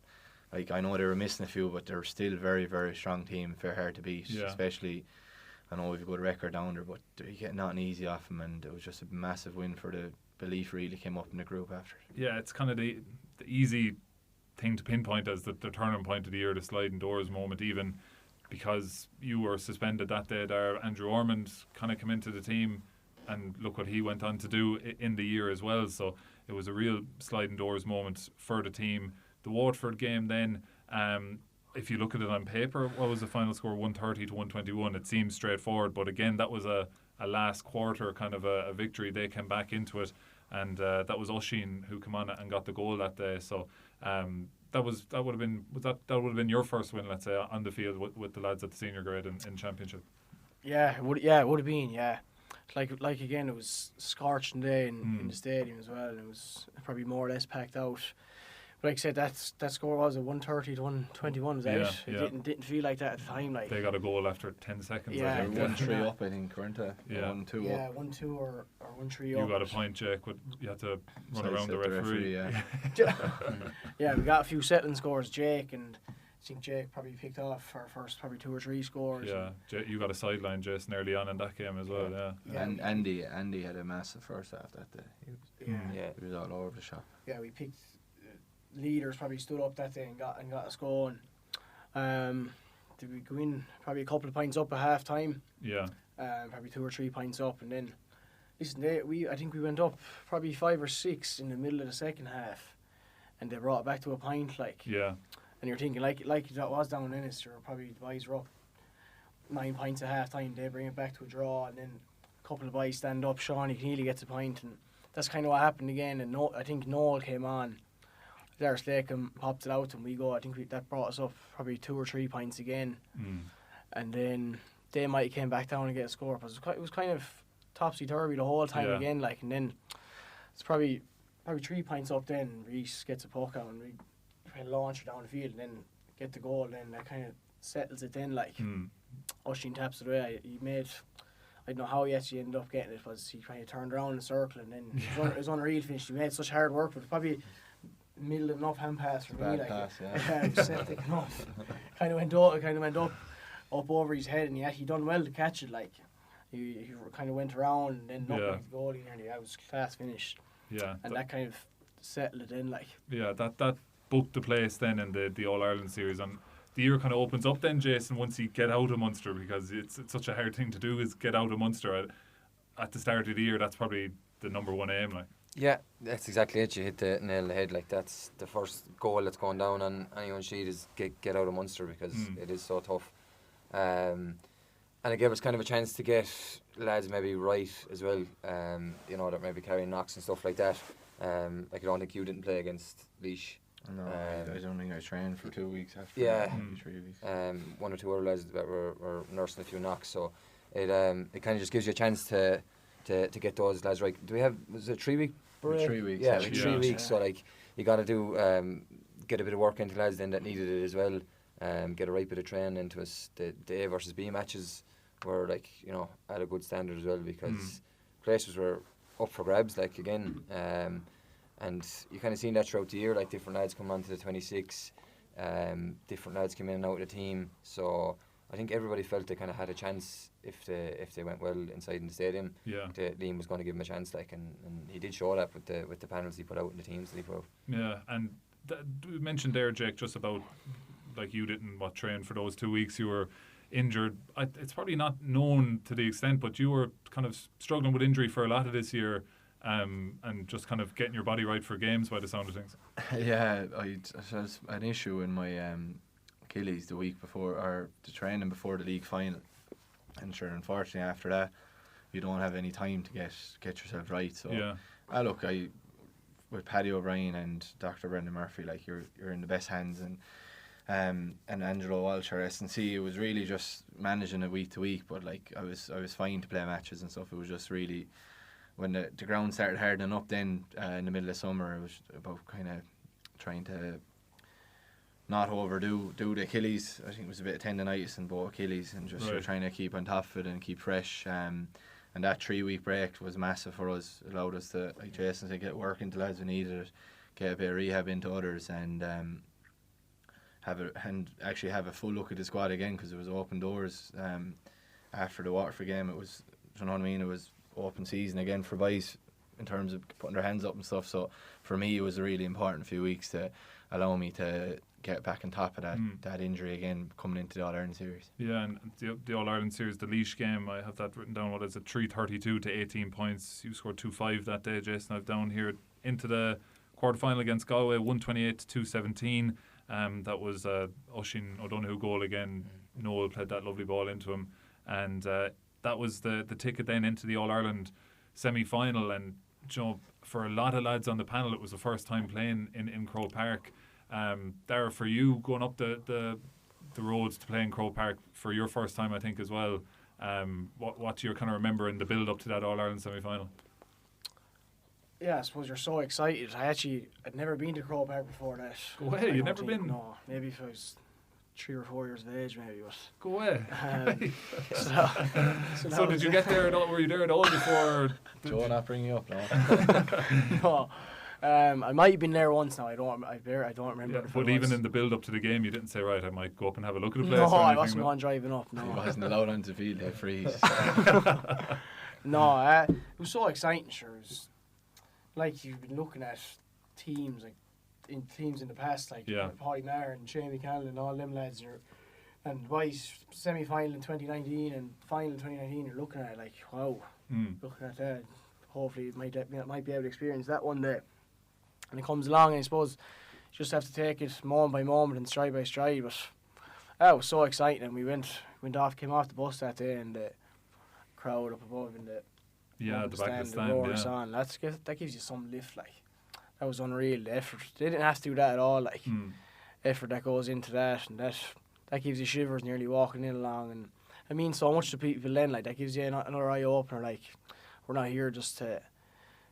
like, I know they were missing a few, but they're still very, very strong team, fair hard to beat. Especially, I know we've a good record down there, but they're getting nothing easy off them, and it was just a massive win for the belief really came up in the group after. Yeah, it's kind of the easy thing to pinpoint as the turning point of the year, the sliding doors moment, even because you were suspended that day there. Andrew Ormond kind of came into the team, and look what he went on to do in the year as well. So it was a real sliding doors moment for the team. The Waterford game then, if you look at it on paper, what was the final score? 130 to 121. It seems straightforward, but again, that was a last quarter kind of a victory. They came back into it, and that was Ushin who came on and got the goal that day. So that would have been your first win, let's say, on the field with the lads at the senior grade in championship. It would have been. Yeah, like again, it was scorching day in the stadium as well, and it was probably more or less packed out. But like I said, that score was a 130 to 121. Was that it? It didn't feel like that at the time. Like, they got a goal after 10 seconds. Yeah, they were 1-3 up, I think, weren't they? Yeah, 1-2 yeah, up. 1-2 or 1-3 you up. got a point, Jake. You had to run around the referee. Yeah, we got a few settling scores. Jake, and I think Jake probably picked off our first probably 2 or 3 scores. Yeah, you got a sideline, Jason, early on in that game as well. Yeah. And Andy had a massive first half that day. He was all over the shop. Yeah, we picked leaders probably stood up that day and got us going. Did we go in probably a couple of points up at half time? Yeah. Probably 2 or 3 points up, and then I think we went up probably 5 or 6 in the middle of the second half, and they brought it back to a point, like. Yeah. And you're thinking like that was down in it, probably the boys were up 9 points at half time, they bring it back to a draw, and then a couple of boys stand up, Sean Keely gets a point, and that's kind of what happened again. And I think Noel came on, Darius Lakem popped it out, and we go. I think that brought us up probably 2 or 3 points again, and then they might have came back down and get a score. But it was kind of topsy turvy the whole time again. Like, and then it's probably 3 points up. Then Reece gets a puck out, and we kind of launch it down the field, and then get the goal. Then that kind of settles it. Then like Ushin taps it away. He made. I don't know how he actually ended up getting it. Was he kind of turned around in a circle, and then it was unreal finish. He made such hard work, but probably middle enough hand pass for me. Like, pass, it was Celtic enough. Kind of went up over his head, and he done well to catch it. Like he kind of went around and then knocked the goal in, and that was class finish. Yeah, and that kind of settled it in. Like, yeah, that booked the place then in the All Ireland series. And the year kind of opens up then, Jason, once you get out of Munster, because it's such a hard thing to do is get out of Munster at the start of the year. That's probably the number one aim, like. Yeah, that's exactly it. You hit the nail on the head. Like, that's the first goal that's going down on anyone's sheet is get out of Munster, because it is so tough. And it gave us kind of a chance to get lads maybe right as well. You know, that maybe carrying knocks and stuff like that. Like, I don't think you didn't play against Laois. No, I don't think I trained for 2 weeks after. Yeah. 3 weeks. One or two other lads that were nursing a few knocks, so it kind of just gives you a chance to get those lads right. Was it 3 week break? 3 weeks. Yeah, like 3 weeks. So like, you got to do get a bit of work into lads then that needed it as well. Get a right bit of training into us. The A versus B matches were, like, you know, at a good standard as well, because places were up for grabs, like, again. And you kind of seen that throughout the year, like, different lads come on to the 26, different lads came in and out of the team. So I think everybody felt they kind of had a chance if they went well inside in the stadium. Yeah. Liam was going to give them a chance, like, and he did show that with the panels he put out and the teams that he put out. Yeah, and you mentioned there, Jake, just about, like, you didn't train for those 2 weeks. You were injured. It's probably not known to the extent, but you were kind of struggling with injury for a lot of this year. And just kind of getting your body right for games by the sound of things. Yeah, I had an issue in my Achilles the week before, or the training before the league final. And sure, unfortunately after that, you don't have any time to get yourself right. So look, with Paddy O'Brien and Dr. Brendan Murphy, like, you're in the best hands, and Angelo Walsh, our S&C, it was really just managing it week to week. But like, I was fine to play matches and stuff. It was just really, when the ground started hardening up then in the middle of summer, it was about kind of trying to not overdo the Achilles. I think it was a bit of tendonitis in both Achilles, and just trying to keep on top of it and keep fresh. And that 3 week break was massive for us. It allowed us to, like Jason said, get work into lads who needed it, get a bit of rehab into others, and have a full look at the squad again, because it was open doors after the Waterford game. It was, you know what I mean, it was open season again for boys in terms of putting their hands up and stuff. So for me, it was a really important few weeks to allow me to get back on top of that injury again coming into the All-Ireland series. Yeah, and the All-Ireland series, the Laois game, I have that written down. What is it? 332 to 18 points. You scored 2-5 that day, Jason. I've down here into the quarter-final against Galway, 128 to 217. That was Oisín O'Donoghue goal again. Noel played that lovely ball into him, and that was the ticket then into the All-Ireland semi-final. And, you know, for a lot of lads on the panel, it was the first time playing in Croke Park. Darragh, for you, going up the roads to play in Croke Park for your first time, I think, as well, what do you kind of remember in the build-up to that All-Ireland semi-final? Yeah, I suppose you're so excited. I'd never been to Croke Park before that. Go away, you've never been? No, maybe if I was 3 or 4 years of age, maybe. But go away. So did you get there at all? Were you there at all before? Joe not bring you up now? No. I might have been there once now. I don't remember. Yeah, but even in the build up to the game, you didn't say, right, I might go up and have a look at the place. No, I wasn't going driving up. No, he wasn't allowed onto the field. They freeze. No, it was so exciting. Sure, it was like you've been looking at teams in the past, like Paddy Maher and Shamie Cannell and all them lads. And boys, semi-final in 2019 and final in 2019, you're looking at it like, wow, looking at that. Hopefully, it might be able to experience that one day. And it comes along, and I suppose you just have to take it moment by moment and stride by stride. But it was so exciting, and we came off the bus that day, and the crowd up above in the the back of the stand, roars on. That gives you some lift, like. That was unreal, the effort. They didn't have to do that at all, like. Effort that goes into that, and that gives you shivers nearly walking in along, and it means so much to people then, like, that gives you another eye opener, like, we're not here just to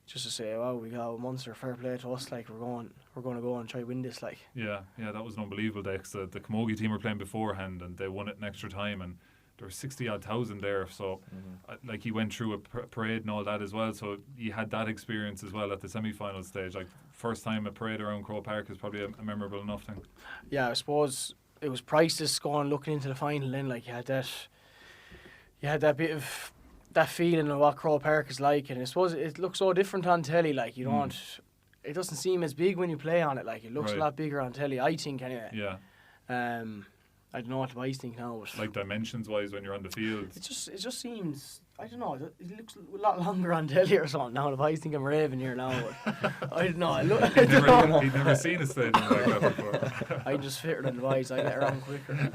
say, wow, we got Munster, fair play to us, like, we're going to go and try to win this, like. Yeah, that was an unbelievable day, because the Camogie team were playing beforehand, and they won it in extra time, and there were 60,000 odd there, so like, he went through a parade and all that as well, so he had that experience as well at the semi-final stage. Like, first time a parade around Croke Park is probably a memorable enough thing. Yeah, I suppose it was priceless looking into the final then, like, you had that bit of that feeling of what Croke Park is like, and I suppose it looks so different on telly, like, you don't, it doesn't seem as big when you play on it, like, it looks a lot bigger on telly, I think, anyway. Yeah. I don't know what the boys think now. But Like dimensions wise when you're on the field. it just seems, I don't know, it looks a lot longer on telly or something now. The boys think I'm raving here now. But I don't know. He'd never seen a stadium like that before. I'm just fitter than the boys. I get around quicker.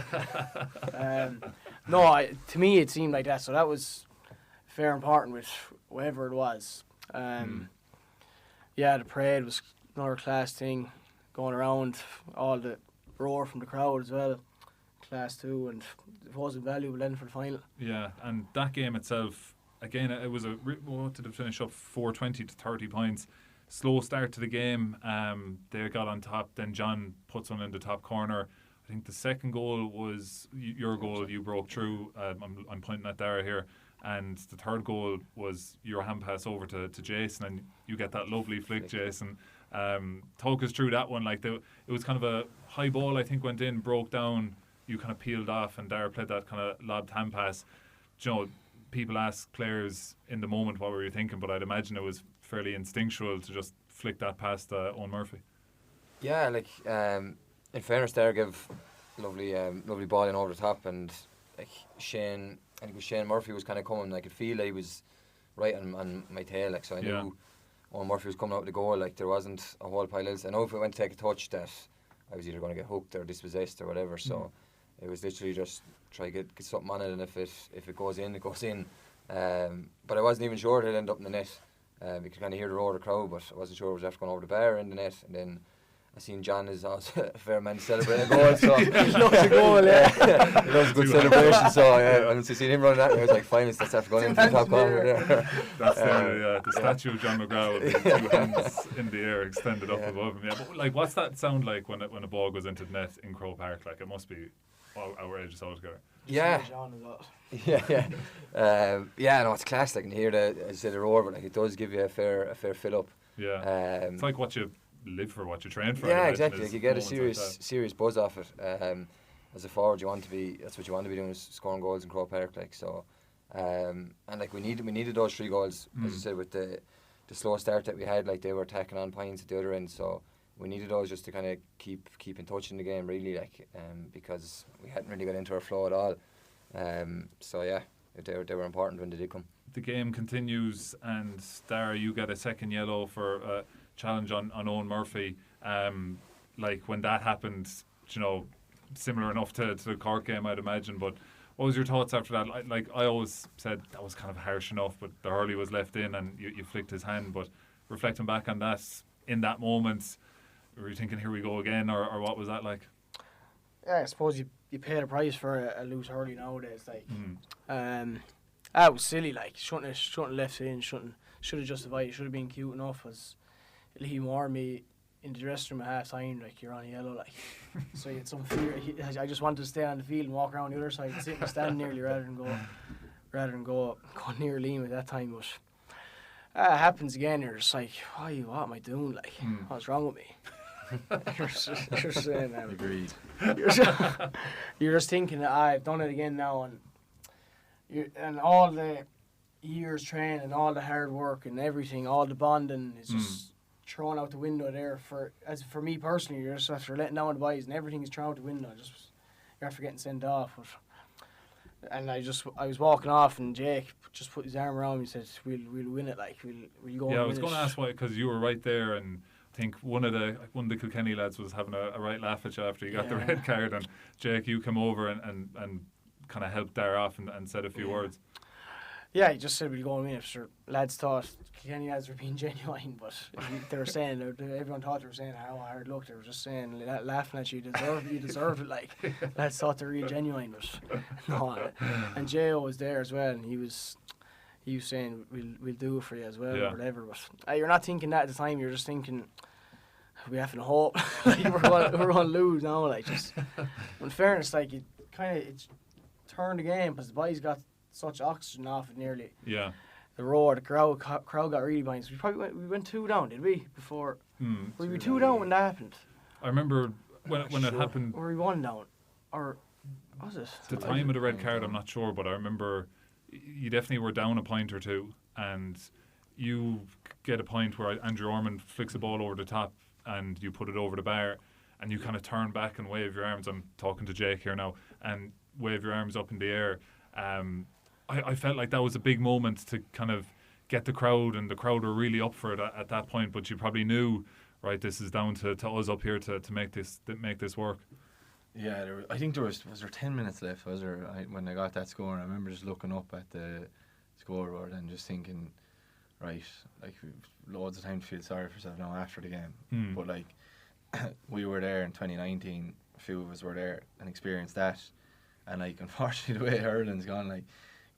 No, to me it seemed like that. So that was fair and important with whatever it was. Yeah, the parade was another class thing, going around, all the roar from the crowd as well. Class 2, and it was invaluable then for the final. Yeah, and that game itself, again, it was what did it finish up? 420 to 30 points. Slow start to the game. They got on top. Then John puts one in the top corner. I think the second goal was your goal. You broke through. I'm pointing at Darragh here. And the third goal was your hand pass over to Jason, and you get that lovely flick, Jason. Talk us through that one. Like it was kind of a high ball, I think, went in, broke down. You kind of peeled off, and Darragh played that kind of lobbed hand pass. You know, people ask players in the moment what were you thinking, but I'd imagine it was fairly instinctual to just flick that past Owen Murphy. Yeah, like in fairness, there gave lovely ball in over the top, and like Shane, I think it was Shane Murphy was kind of coming. I could feel he was right on my tail, like, so I knew Owen Murphy was coming out with the goal. Like there wasn't a whole pile else. I know if it went to take a touch that I was either going to get hooked or dispossessed or whatever. So it was literally just try to get something on it, and if it goes in, it goes in. But I wasn't even sure it'd end up in the net. You could kind of hear the roar of the crowd, but I wasn't sure it was after going over the bar in the net. And then I seen John is also a fair man to celebrate a goal, so he loves a goal, yeah. He loves a good celebration, so once I seen him running that, I was like, finally, that's after going into the top corner there. That's the statue of John McGrath with the 2 hands in the air extended up above him. Yeah, but like, what's that sound like when a ball goes into the net in Croke Park? Like, it must be outrageous altogether. Yeah. Yeah. No, it's class. Like, you can hear the roar, but like, it does give you a fair fill up. Yeah. It's like what you live for, what you train for. Yeah, exactly. Like, you get a serious buzz off it. As a forward, that's what you want to be doing, is scoring goals in Croke Park. Like, so, and like we needed those 3 goals, as you said, with the slow start that we had. Like, they were tacking on points at the other end, so we needed those just to kind of keep in touch in the game, really, like, because we hadn't really got into our flow at all. So yeah, they were important when they did come. The game continues, and Darragh, you get a second yellow for a challenge on Owen Murphy. Like, when that happened, you know, similar enough to the Cork game, I'd imagine. But what was your thoughts after that? Like I always said, that was kind of harsh enough, but the hurley was left in, and you flicked his hand. But reflecting back on that, in that moment, were you thinking, here we go again, or what was that like? Yeah, I suppose you pay the price for a loose hurley nowadays. Like, it was silly. Like, shouldn't have left it in. Should have justified. Should have been cute enough. As he warned me in the dressing room at half time, like, you're on yellow. Like, so you had some fear. I just wanted to stay on the field and walk around the other side, and sit and stand nearly rather than go near Liam at that time. But it happens again. You're just like, what am I doing? Like, what's wrong with me? you're saying, Agreed. You're just thinking that I've done it again now, and all the years training and all the hard work and everything, all the bonding is just thrown out the window there. For me personally, you're just after letting down the boys, and everything is thrown out the window. You're after getting sent off. And I was walking off, and Jake just put his arm around me and said, "We'll win it. Like, we'll go." Yeah, I was going to ask why, because you were right there, and I think one of the Kilkenny lads was having a right laugh at you after you got the red card, and Jake, you come over and kind of helped Darragh off and said a few words. Yeah, he just said we'll go and win it. Sure, lads thought Kilkenny lads were being genuine, but they were saying, everyone thought they were saying how hard luck. They were just saying, laughing at you. You deserve it. Like, lads thought they were real genuine, but no. And J.O. was there as well, and he was saying we'll do it for you as well, or whatever. But you're not thinking that at the time. You're just thinking, we having a hope. Like, we're going to lose now. Like, just in fairness, like, it turned the game because the boys got such oxygen off it nearly. Yeah. The roar, the crowd got really behind. So we went 2 down, did we? Before were we 2 down when that happened? I remember when it happened. Were we 1 down, or was it? The time of the red card, I'm not sure, but I remember you definitely were down a point or 2, and you get a point where Andrew Ormond flicks a ball over the top, and you put it over the bar, and you kind of turn back and wave your arms. I'm talking to Jake here now, and wave your arms up in the air. I felt like that was a big moment to kind of get the crowd, and the crowd were really up for it at that point. But you probably knew, right, this is down to us up here to make this work. Yeah, I think was there 10 minutes left, was there, when I got that score, and I remember just looking up at the scoreboard and just thinking, right, like, we've loads of time to feel sorry for yourself now after the game. But like, we were there in 2019, a few of us were there and experienced that, and like, unfortunately the way hurling's gone, like,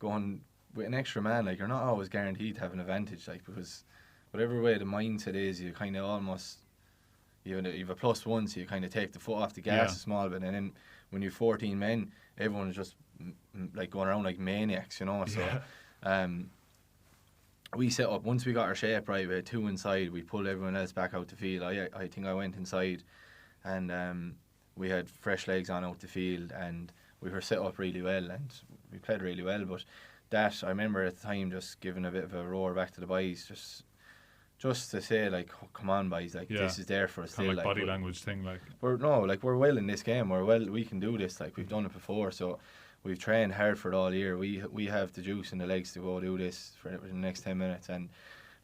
going with an extra man, like, you're not always guaranteed to have an advantage, like, because whatever way the mindset is, you kind of almost, you've a +1, so you kind of take the foot off the gas a small bit, and then when you've 14 men, everyone is just like going around like maniacs, so we set up, once we got our shape right, we had 2 inside, we pulled everyone else back out the field. I think I went inside, and we had fresh legs on out the field, and we were set up really well, and we played really well. But that, I remember at the time just giving a bit of a roar back to the boys, just to say, like, oh, come on boys, like, this is there for us. Kind of like body language thing, like. We're well in this game, we can do this, like, we've done it before, so we've trained hard for it all year. We have the juice and the legs to go do this for the next 10 minutes, and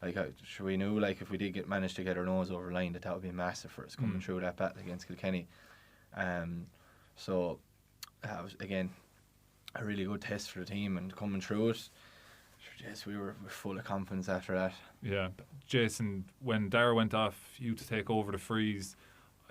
like, we knew, like, if we did manage to get our nose over the line, that would be massive for us coming through that battle against Kilkenny. So that was, again, a really good test for the team, and coming through it, yes, we were full of confidence after that. Yeah, Jason, when Darragh went off, you to take over the frees,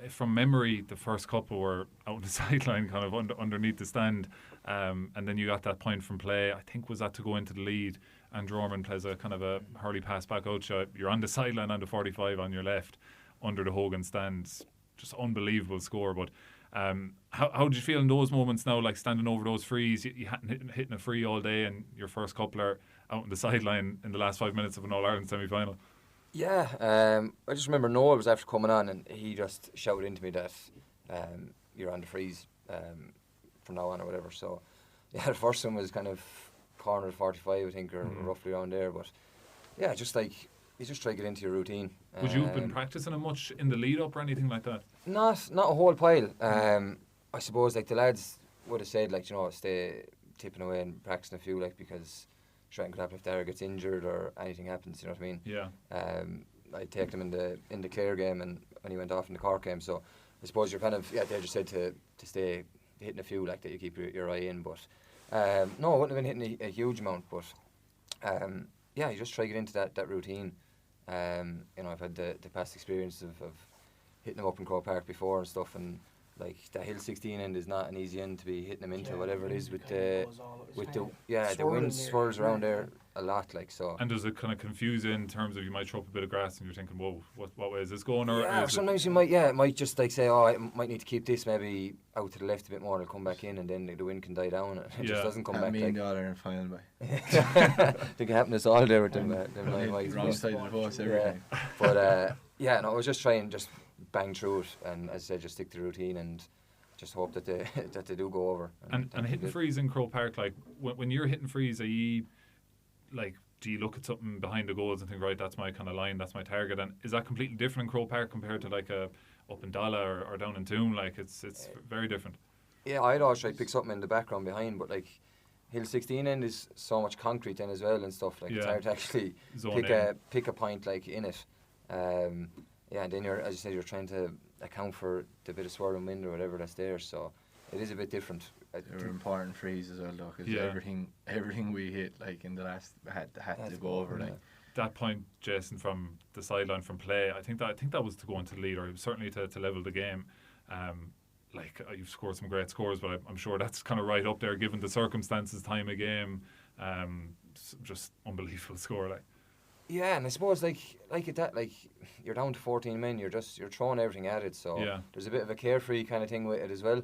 from memory, the first couple were out on the sideline, kind of underneath the stand, and then you got that point from play. I think was that to go into the lead, and Dorman plays a kind of a hurley pass back out shot. You're on the sideline on the 45 on your left, under the Hogan stands. Just unbelievable score. But how did you feel in those moments now, like standing over those frees? You hadn't hitting a free all day, and your first couple are out on the sideline in the last 5 minutes of an All-Ireland semi-final. Yeah, I just remember Noel was after coming on, and he just shouted into me that you're on the freeze from now on or whatever. So yeah, the first one was kind of corner 45, I think, or roughly around there. But yeah, just like, you just try to get into your routine. Would you have been practicing it much in the lead up or anything like that? Not a whole pile. I suppose, like, the lads would have said, like, stay tipping away and practicing a few, like, because something could happen if Darragh gets injured or anything happens, you know what I mean? Yeah. I'd take them in the Clare game, and when he went off in the Cork game, so I suppose you're kind of, they just said to stay hitting a few, like, that you keep your eye in, but no, I wouldn't have been hitting a huge amount, but yeah, you just try to get into that routine. I've had the past experience of hitting them up in Croke Park before and stuff, and like, the Hill 16 end is not an easy end to be hitting them into, whatever it is, with the wind swirls around there a lot, like, so. And does it kind of confuse you in terms of, you might throw up a bit of grass and you're thinking, whoa, what way is this going? Or sometimes you might just, like, say, I might need to keep this maybe out to the left a bit more, and it'll come back in, and then the wind can die down, and it just doesn't come back. Me and the All-Ireland final, by. I think it happened to us all there with them wrong side of the post, everything. But I was just trying just bang through it, and as I said, just stick to the routine and just hope that they do go over. And hitting frees in Croke Park, like, when you're hitting frees, are you, like, do you look at something behind the goals and think, right, that's my kind of line, that's my target? And is that completely different in Croke Park compared to, like, up in Dala or down in Toon? Like, it's very different. Yeah, I'd always try to pick something in the background behind, but, like, Hill 16 end is so much concrete then as well and stuff, like, it's hard to actually pick a point, like, in it. And then as you said, you're trying to account for the bit of swirling wind or whatever that's there, so it is a bit different. They were important frees as well, though, because everything we hit, like, in the last had to go over, like. That point, Jason, from the sideline from play, I think that was to go into the lead, or certainly to level the game. You've scored some great scores, but I'm sure that's kind of right up there given the circumstances, time of game. Just unbelievable score, like. Yeah, and I suppose like at that, like, you're down to 14 men, you're throwing everything at it, so there's a bit of a carefree kind of thing with it as well.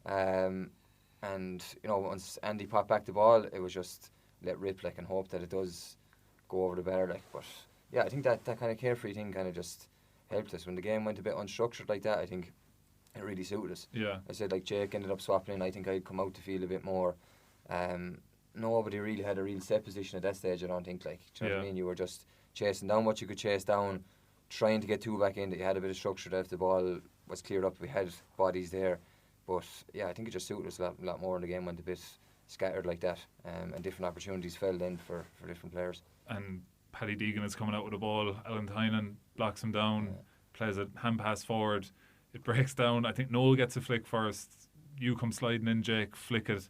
And once Andy popped back the ball, it was just let rip, like, and hope that it does go over the bar, like. But yeah, I think that kind of carefree thing kind of just helped us when the game went a bit unstructured like that. I think it really suited us. Yeah, I said, like, Jake ended up swapping in. I think I'd come out to feel a bit more. Nobody really had a real set position at that stage, I don't think, like, do you know what I mean? You were just chasing down what you could chase down, trying to get two back in, that you had a bit of structure to have the ball was cleared up. We had bodies there, but yeah, I think it just suited us a lot more, and the game went a bit scattered like that, and different opportunities fell then for different players. And Paddy Deegan is coming out with a ball. Alan Tynan blocks him down, plays a hand pass forward. It breaks down. I think Noel gets a flick first. You come sliding in, Jake, flick it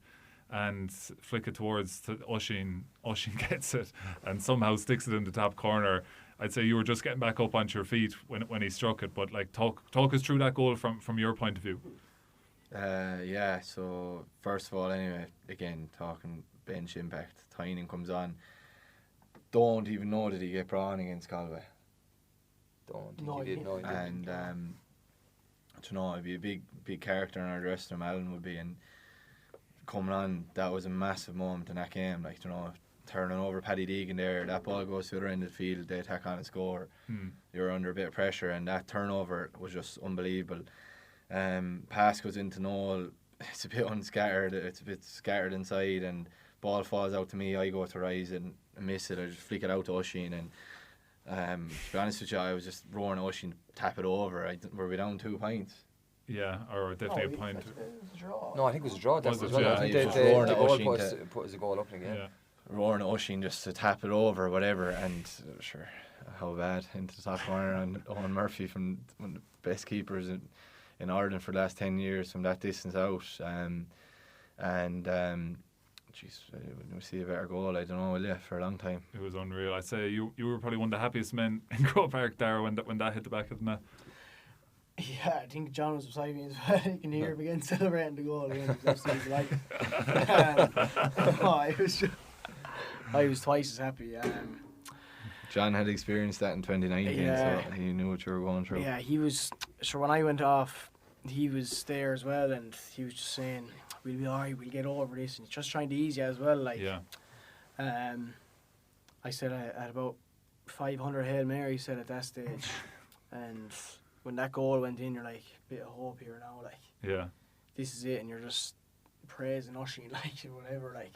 towards to Oisín. Oisín gets it and somehow sticks it in the top corner. I'd say you were just getting back up onto your feet when he struck it. But like, talk us through that goal from your point of view. Yeah. So first of all, anyway, again talking bench impact. Tynan comes on. Don't even know did he get brought on against Galway. Don't think he did. No, he didn't. And you know, it'd be a big character in our dressing room. Alan would be, and coming on, that was a massive moment in that game. Like, you know, turning over Paddy Deegan there, that ball goes to the other end of the field, they attack on and score. You're under a bit of pressure, and that turnover was just unbelievable. Pass goes into Noel. It's a bit unscattered. It's a bit scattered inside, and ball falls out to me. I go to rise and miss it. I just flick it out to Oisín, and to be honest with you, I was just roaring at Oisín, tap it over. Were we down 2 points? Yeah, or definitely a point. No, I think it was a draw. That's Was as it? well. Yeah, I think he was the roaring at goal Oisín put as a goal up in the game. Yeah. Roaring at Oisín just to tap it over or whatever, and sure, how bad, into the top corner, and Owen Murphy, from one of the best keepers in Ireland for the last 10 years, from that distance out. Jeez, we see a better goal, I don't know, will you, for a long time. It was unreal. I'd say you were probably one of the happiest men in Croke Park, Darragh, when that hit the back of the net. Yeah, I think John was beside me as well. You can hear him again celebrating the goal. He was absolutely delighted. I was twice as happy. John had experienced that in 2019, so he knew what you were going through. Yeah, he was. Sure, when I went off, he was there as well, and he was just saying, "We'll be alright. We'll get over this." And he's just trying to ease you as well. Like, I said I had about 500 Hail Mary said at that stage, and when that goal went in, you're like, bit of hope here now. Like, this is it, and you're just praising Oisín, like, or whatever. Like,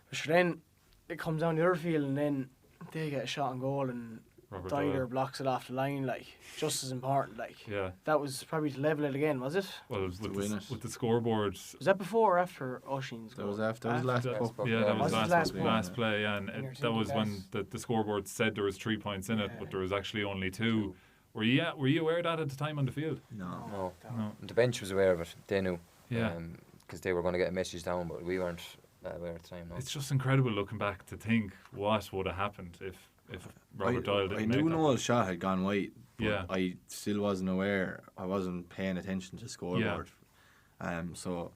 but sure, then it comes down the other field, and then they get a shot on goal, and Dyler blocks it off the line, like, just as important. Like, that was probably to level it again, was it? Well, it was with the scoreboard. Was that before or after Oisín's goal? That was after. That was last puck. Yeah, that was last play. play. Yeah, and that was when the scoreboard said there was 3 points in it, but there was actually only 2. Were you aware of that at the time on the field? No. The bench was aware of it. They knew. Yeah. Because they were going to get a message down, but we weren't aware at the time. No. It's just incredible looking back to think what would have happened if Robert Doyle didn't make that. I knew Noel's shot had gone wide, but Yeah. I still wasn't aware. I wasn't paying attention to the scoreboard. So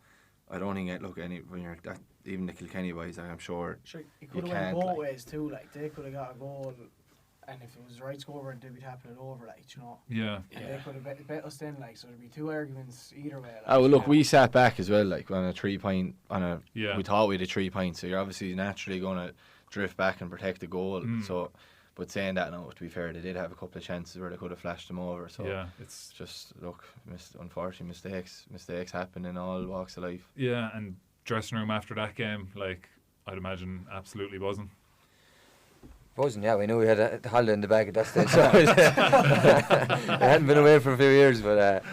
I don't think when you're that, even the Kilkenny boys, I'm sure. Sure, it could have went both ways too. Like, they could have got a goal, and if it was the right scoreboard, they'd be tapping it over. Like, you know. Yeah. And they could have bet us then. Like, so there'd be 2 arguments either way. Like, Oh well, look, we sat back as well. Like, on a 3 point, Yeah. we thought we had a 3 point, so you're obviously naturally going to drift back and protect the goal. So, but saying that, no, to be fair, they did have a couple of chances where they could have flashed them over. So yeah, it's just unfortunately mistakes happen in all walks of life. Yeah, and dressing room after that game, like, I'd imagine absolutely buzzing. Yeah, we knew we had a holiday in the bag at that stage. So I hadn't been away for a few years, but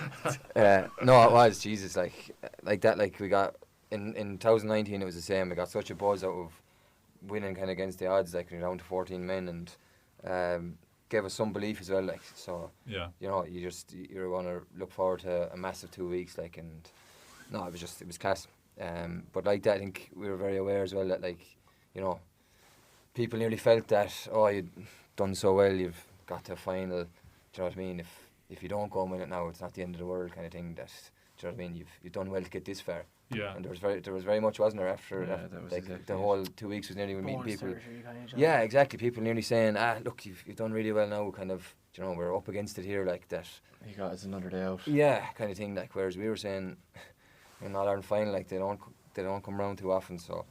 no, it was Jesus, like that. Like, we got in 2019, it was the same. We got such a buzz out of winning kind of against the odds, like, we were down to 14 men, and gave us some belief as well. Like, so yeah, you know, you're going to look forward to a massive 2 weeks, like, and no, it was class. But like that, I think we were very aware as well that, like, you know, people nearly felt that, oh, you've done so well, you've got to a final. Do you know what I mean? If you don't go and win it now, it's not the end of the world, kind of thing. That, do you know what I mean? You've done well to get this far. Yeah. And there was very much, wasn't there, after that, like, exactly the whole 2 weeks was nearly meeting people. Yeah, exactly. People nearly saying, look, you've done really well now. Kind of, you know, we're up against it here, like that. You got us another day out. Yeah, kind of thing. Like, whereas we were saying, in All Ireland final, like, they don't come around too often, so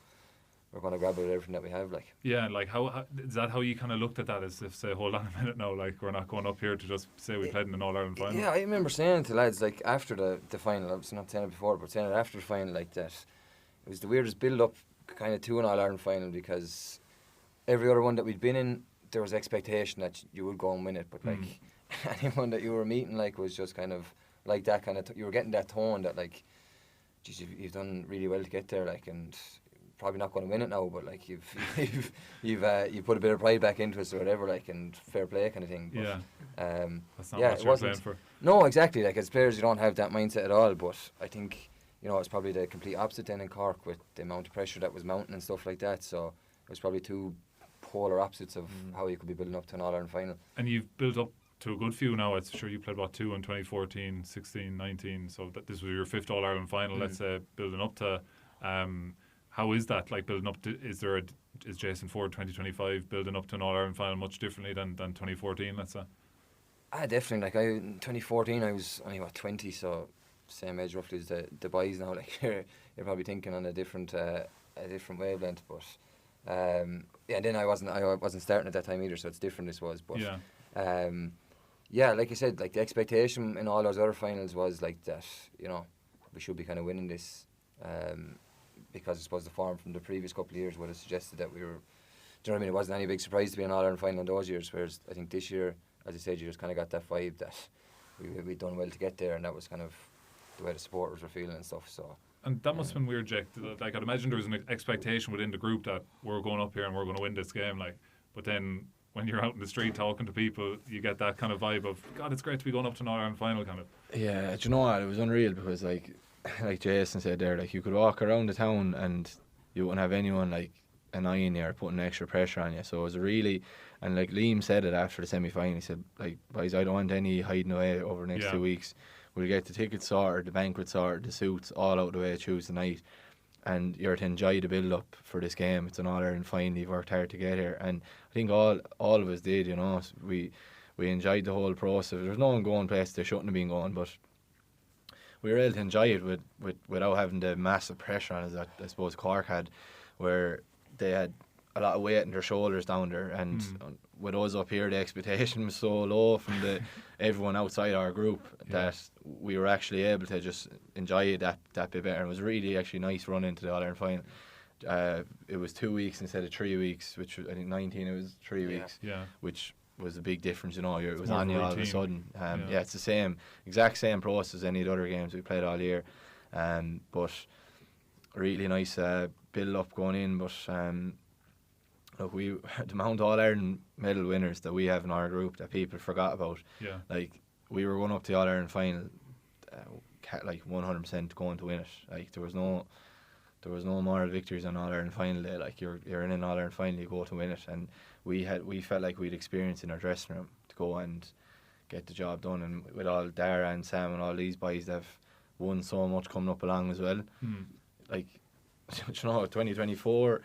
we're going to grab it with everything that we have, like. Yeah, like, how is that how you kind of looked at that, as if, say, hold on a minute now, like, we're not going up here to just say we played in an All-Ireland final? Yeah, I remember saying to lads, like, after the final, I was not saying it before, but saying it after the final, like, that it was the weirdest build-up kind of to an All-Ireland final, because every other one that we'd been in, there was expectation that you would go and win it, but like, anyone that you were meeting like was just kind of like that kind of. You were getting that tone that like, geez, you've done really well to get there, like, and probably not going to win it now, but like you've put a bit of pride back into it or whatever, like, and fair play kind of thing. But, that's not yeah, what you're playing for. No, exactly. Like as players, you don't have that mindset at all. But I think it's probably the complete opposite then in Cork with the amount of pressure that was mounting and stuff like that. So it was probably two polar opposites of how you could be building up to an All-Ireland final. And you've built up to a good few now. I'm sure you played two in 2014, 16, 19. So this was your 5th All-Ireland final. Let's say building up to. How is that like building up to? Is Jason Forde 2025 building up to an All-Ireland final much differently than 2014? Let's say. Definitely. Like in 2014, I was only 20, so same age roughly as the boys now. Like you're probably thinking on a different wavelength, but and then I wasn't starting at that time either, so it's different, I suppose. But like I said, like the expectation in all those other finals was like that. We should be kind of winning this. Because I suppose the form from the previous couple of years would have suggested that we were. Do you know what I mean? It wasn't any big surprise to be an All-Ireland final in those years. Whereas I think this year, as I said, you just kind of got that vibe that we'd done well to get there, and that was kind of the way the supporters were feeling and stuff. So. And that must have been weird, Jake. Like I'd imagine there was an expectation within the group that we're going up here and we're going to win this game. Like, but then when you're out in the street talking to people, you get that kind of vibe of God. It's great to be going up to an All-Ireland final, kind of. Yeah, do you know what? It was unreal because like Jason said there, like you could walk around the town and you wouldn't have anyone like annoying you or putting extra pressure on you. So it was really, and like Liam said it after the semi-final, he said, like, boys, I don't want any hiding away over the next 2 weeks. We'll get the tickets sorted, the banquet sorted, the suits all out the way Tuesday night, and you're to enjoy the build-up for this game. It's an All-Ireland final, you've worked hard to get here, and I think all of us did, we enjoyed the whole process. There's no one going places they shouldn't have been going, but we were able to enjoy it without having the massive pressure on us that I suppose Cork had, where they had a lot of weight on their shoulders down there, and with us up here, the expectation was so low from everyone outside our group that we were actually able to just enjoy it that bit better. And it was really actually nice run into the All-Ireland final. It was 2 weeks instead of 3 weeks, which I think 19 it was 3 weeks, which was a big difference, it was on you all of a sudden. It's the exact same process as any of the other games we played all year, but really nice build up going in. But look, the amount of All-Ireland medal winners that we have in our group that people forgot about, like we were going up to the All-Ireland final like 100% going to win it. Like there was no moral victories on All-Ireland final day. Like you're in an All-Ireland final, you go to win it, and we felt like we'd experience in our dressing room to go and get the job done. And with all Darragh and Sam and all these boys, they've won so much coming up along as well. Like 2024,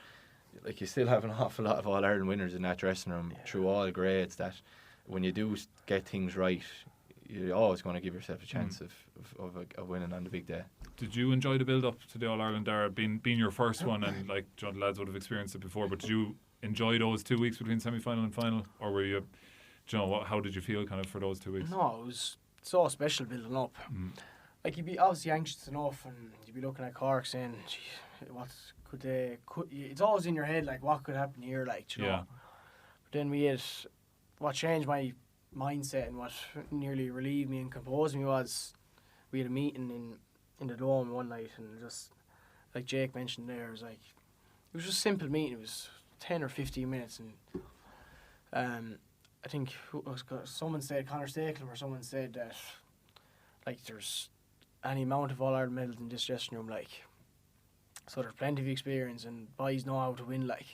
like you still have an awful lot of All-Ireland winners in that dressing room through all grades, that when you do get things right, you're always going to give yourself a chance of winning on the big day. Did you enjoy the build-up to the All-Ireland, Darragh, being your first one, and like the lads would have experienced it before, but did you enjoy those 2 weeks between semi-final and final, or were you, how did you feel kind of for those 2 weeks? No, it was so special building up. Like you'd be obviously anxious enough, and you'd be looking at Cork saying, what could it's always in your head, like what could happen here, like, know. But then what changed my mindset and what nearly relieved me and composed me was we had a meeting in the Dome one night, and just like Jake mentioned there, it was just a simple meeting. It was 10 or 15 minutes, and I think someone said, Conor Stakelum or someone said that like there's any amount of All-Ireland medals in this dressing room, like, so there's plenty of experience and boys know how to win, like.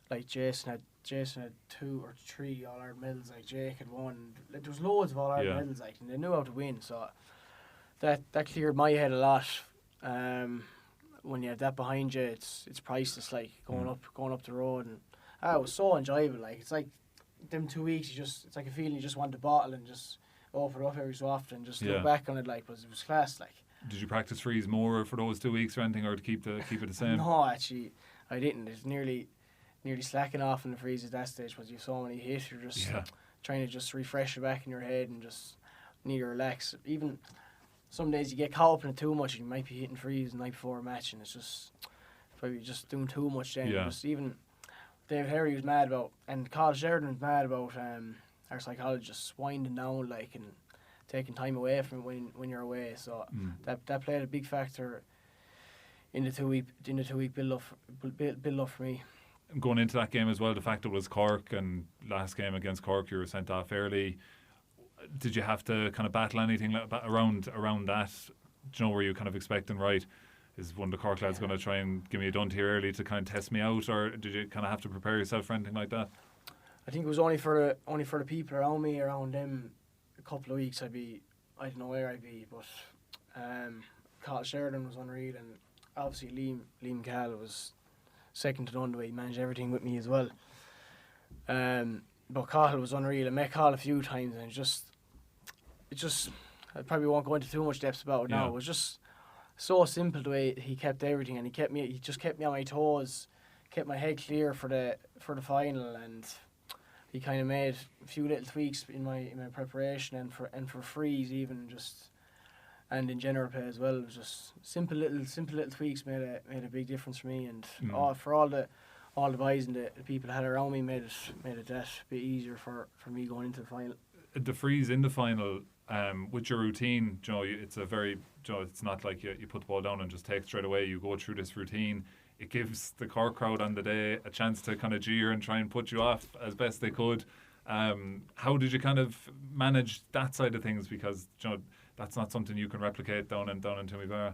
Like Jason had 2 or 3 All-Ireland medals, like Jake had 1. Like, there was loads of All-Ireland medals, like, and they knew how to win, so that cleared my head a lot. When you have that behind you, it's priceless, like going up the road, and it was so enjoyable. Like it's like them 2 weeks, it's like a feeling you just want to bottle and just open it up every so often and just look back on it, like, but it was class, like. Did you practice freeze more for those 2 weeks or anything, or to keep it the same? No, actually, I didn't. It's nearly slacking off in the freeze at that stage, because you have so many hits. You're just trying to just refresh it back in your head and just need to relax. Even some days you get caught up in it too much, and you might be hitting freeze the night before a match, and it's just probably just doing too much then. Just even Dave Harry was mad about, and Carl Sheridan was mad about our psychologists winding down like and taking time away from when you're away. So that played a big factor in the 2 week build up for me. Going into that game as well, the fact it was Cork, and last game against Cork you were sent off early. Did you have to kind of battle anything around that? Do you know, were you kind of expecting, right, is one of the Cork lads going to try and give me a dunt here early to kind of test me out, or did you kind of have to prepare yourself for anything like that? I think it was only for the people around me, around them. A couple of weeks I don't know where I'd be, but Carl Sheridan was unreal, and obviously Liam Cahill was second to none the way he managed everything with me as well. But Cahill was unreal. I met Cahill a few times, and it just I probably won't go into too much depth about it now. It was just so simple the way he kept everything, and he just kept me on my toes, kept my head clear for the final, and he kind of made a few little tweaks in my preparation and for frees even, just and in general play as well. It was just simple little tweaks made a big difference for me, and for all the boys and the people that had around me made it that bit easier for me going into the final. The freeze in the final, with your routine, Joe, it's a very, Joe, it's not like you put the ball down and just take it straight away. You go through this routine. It gives the Cork crowd on the day a chance to kind of jeer and try and put you off as best they could. How did you kind of manage that side of things? Because, Joe, that's not something you can replicate down in Tipperary.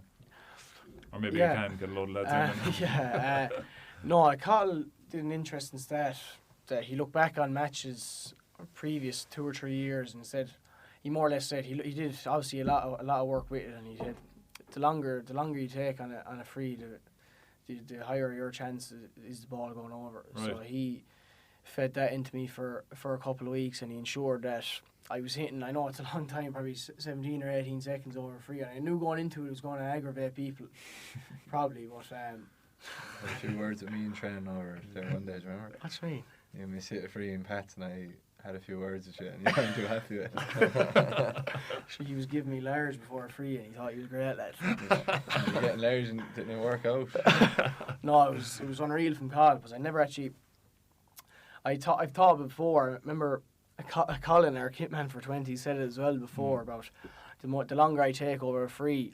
Or maybe you can get a load of lads in. No, Carl did an interesting stat that he looked back on matches previous 2 or 3 years and said, he more or less said he did obviously a lot of work with it, and he said the longer you take on a free, the higher your chance is the ball going over. Right. So he fed that into me for a couple of weeks, and he ensured that I was hitting, I know it's a long time, probably 17 or 18 seconds over a free, and I knew going into it was going to aggravate people probably, but a few words with me in training over there one day, do you remember? What do you mean? Yeah, we sit a free in Pats, and I had a few words with you, and you weren't too happy with it. He was giving me large before a free, and he thought he was great, lad. You getting large and didn't it work out? No, it was unreal from Carl, because I never actually. I've thought before. I remember Colin, our kit man for 20, said it as well before about the longer I take over a free,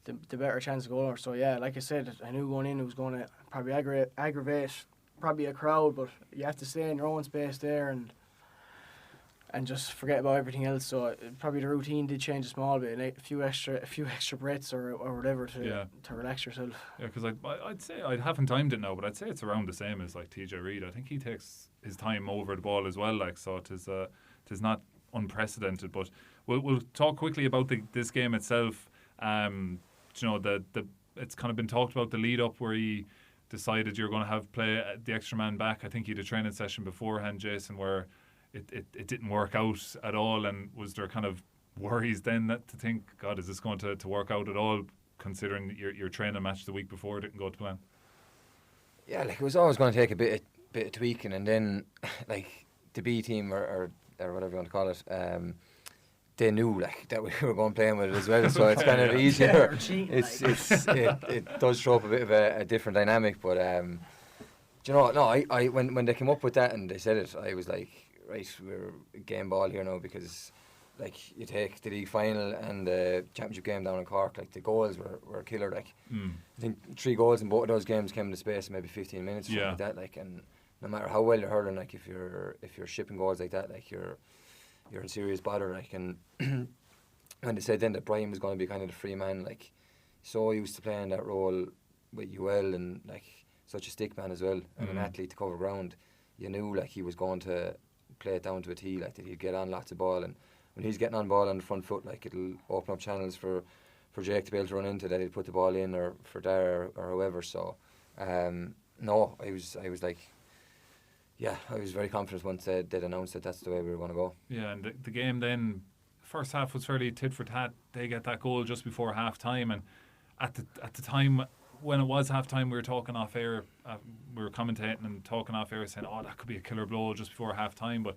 the better chance to go over. So yeah, like I said, I knew going in it was going to probably aggravate probably a crowd, but you have to stay in your own space there and just forget about everything else. So probably the routine did change a small bit, like a few extra breaths or whatever to relax yourself. Yeah, because I'd say I haven't timed it now, but I'd say it's around the same as like TJ Reid. I think he takes his time over the ball as well, like, so it is not unprecedented. But we'll talk quickly about this game itself. You know, it's kind of been talked about the lead up where he decided you're going to have play the extra man back. I think he had a training session beforehand, Jason, where it didn't work out at all. And was there kind of worries then to think, God, is this going to work out at all, considering your training match the week before didn't go to plan? Yeah, like it was always going to take a bit of tweaking, and then like the B team or whatever you want to call it, they knew like that we were going playing with it as well, so it's kind of easier. It does throw up a bit of a different dynamic, but do you know what? No, I when they came up with that and they said it, I was like, right, we're game ball here now, because like you take the league final and the championship game down in Cork, like the goals were killer. Like I think 3 goals in both of those games came in the space of maybe 15 minutes, something like that. Like, and no matter how well you're hurling, like if you're shipping goals like that, like you're in serious bother. Like, and when they said then that Brian was going to be kind of the free man, like so used to playing that role with UL and like such a stick man as well, and an athlete to cover ground, you knew like he was going to play it down to a T, like that he'd get on lots of ball, and when he's getting on ball on the front foot, like it'll open up channels for Jake to be able to run into, that he'd put the ball in, or for Darragh or whoever. So no, I was like, yeah, I was very confident once they'd announced that that's the way we were going to go. Yeah, and the game then, first half was fairly tit for tat. They get that goal just before half time, and at the time when it was half time, we were talking off air, we were commentating and talking off air, saying, oh, that could be a killer blow just before half time. But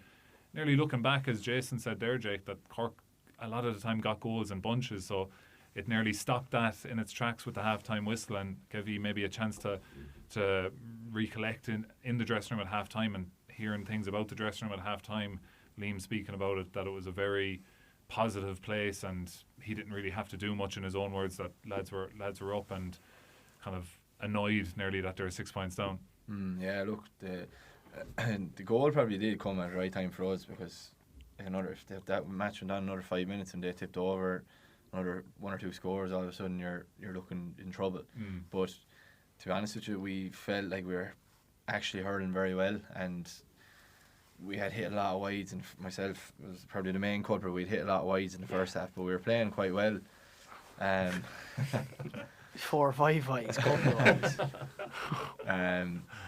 nearly looking back, as Jason said there, Jake, that Cork a lot of the time got goals in bunches, so it nearly stopped that in its tracks with the half-time whistle and gave you maybe a chance to recollect in the dressing room at half-time, and hearing things about the dressing room at half-time Liam speaking about it, that it was a very positive place, and he didn't really have to do much, in his own words, that lads were up and kind of annoyed nearly that they were 6 points down. Yeah, look, the goal probably did come at the right time for us, because if that match went on another 5 minutes and they tipped over another 1 or 2 scores, all of a sudden you're looking in trouble. But to be honest with you, we felt like we were actually hurling very well, and we had hit a lot of wides, and myself was probably the main culprit. We'd hit a lot of wides in the first half, but we were playing quite well. 4 or 5 wides, couple of wides.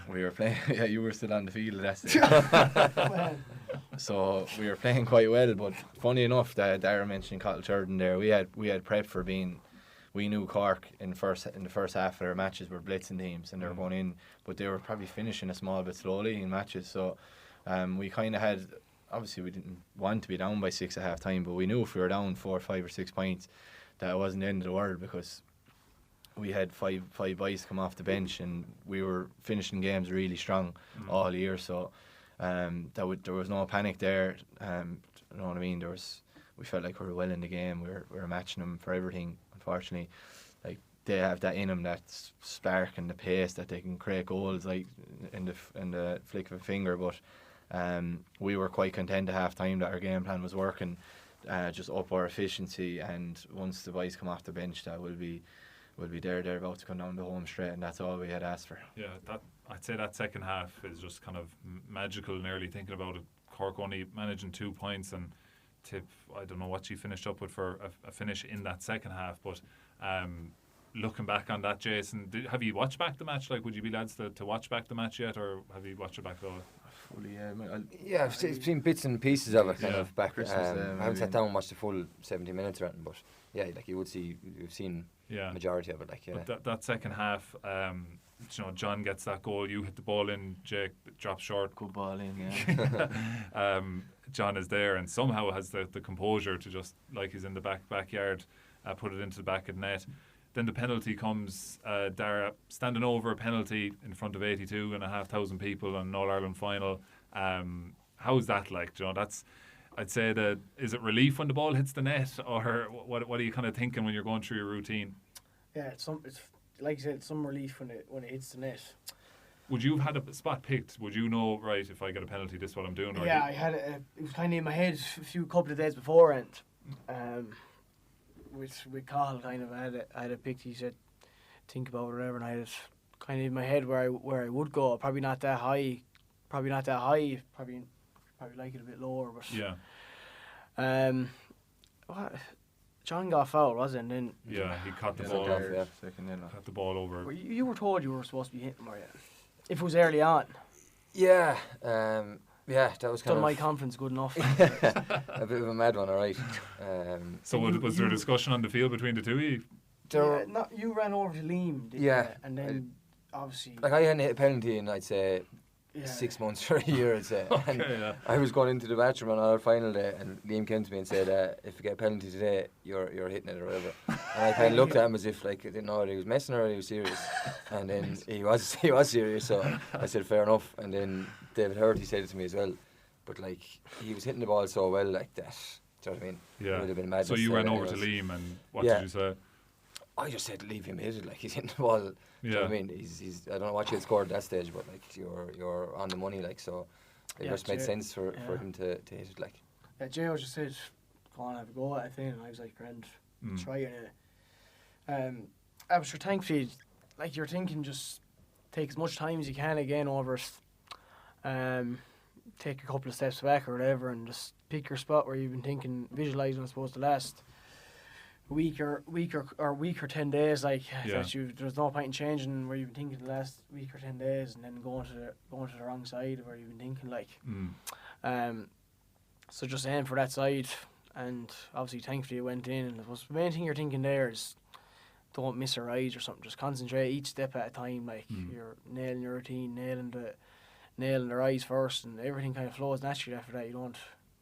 We were playing. Yeah, you were still on the field that day. So we were playing quite well. But funny enough, that Darragh mentioned Cottle Turden there. We had prepped for being. We knew Cork in the first half of their matches were blitzing teams, and they were going in, but they were probably finishing a small bit slowly in matches. So we kind of had, obviously we didn't want to be down by 6 at half time, but we knew if we were down 4, 5 or 6 points, that it wasn't the end of the world, because we had five boys come off the bench, and we were finishing games really strong all year. So there was no panic there. You know what I mean? We felt like we were well in the game. We were matching them for everything. Unfortunately, like, they have that in them, that spark and the pace that they can create goals like in the flick of a finger. But we were quite content at half time that our game plan was working, just up our efficiency, and once the boys come off the bench, that will be they're about to come down the home straight, and that's all we had asked for. Yeah, I'd say that second half is just kind of magical, nearly thinking about it. Cork only managing 2 points, and Tipp, I don't know what she finished up with for a finish in that second half, but looking back on that, Jason, have you watched back the match? Like, would you be lads to watch back the match yet, or have you watched it back at all? Fully, Yeah, I've seen bits and pieces of it kind of back. Christmas, I haven't sat down and watched the full 70 minutes or anything, but yeah, like you've seen majority of it. Like, yeah. But that second half, John gets that goal, you hit the ball in, Jake drops short. Good ball in, yeah. John is there and somehow has the composure to just, like he's in the backyard, put it into the back of the net. Then the penalty comes, Darragh standing over a penalty in front of 82,500 people on an All-Ireland final. How's that like, John? I'd say that, is it relief when the ball hits the net, or what are you kind of thinking when you're going through your routine? Yeah, it's like you said, some relief when it hits the net. Would you have had a spot picked? Would you know, right, if I get a penalty, this is what I'm doing? Yeah, I had it was kind of in my head a couple of days beforehand. With Carl, kind of, I had it picked. He said, think about it or whatever, and I had it kind of in my head where I would go. Probably not that high. Probably like it a bit lower, but yeah. John got fouled, wasn't it? And then he caught the ball. Caught the ball over. You were told you were supposed to be hitting, were you? If it was early on. Yeah. That was kind of my conference good enough. A bit of a mad one, all right. So was there a discussion on the field between the two of you? You ran over to Liam, didn't you? And then obviously, like, I hadn't hit a penalty in, I'd say, 6 months or a year, I'd say. Okay, I was going into the bathroom on our final day, and Liam came to me and said, if you get a penalty today, you're hitting it or whatever. And I kind of looked at him as if, like, I didn't know whether he was messing or whether he was serious. And then he was serious, so I said, fair enough. And then David Hurd, he said it to me as well. But, like, he was hitting the ball so well like that. Do you know what I mean? Yeah. It would have been madness. So you ran over to Liam, and what did you say? I just said leave him hit it, like, he's hitting the ball. Do you know what I mean? He's I don't know what you had scored at that stage, but, like, you're on the money, like, so it just made sense for him to hit it, like. Yeah, J.O. just said, go on, have a go at it thing, and I was like, grand, try it. I was sure, thankfully, like, you're thinking, just take as much time as you can again over it. Take a couple of steps back or whatever, and just pick your spot where you've been thinking, visualising, I suppose, the last week or 10 days, like, that there's no point in changing where you've been thinking the last week or 10 days, and then going to the wrong side of where you've been thinking, like. So just aim for that side, and obviously thankfully it went in. And the main thing you're thinking there is, don't miss a ride or something. Just concentrate each step at a time, like you're nailing your routine, nailing the rides first, and everything kind of flows naturally after that. You don't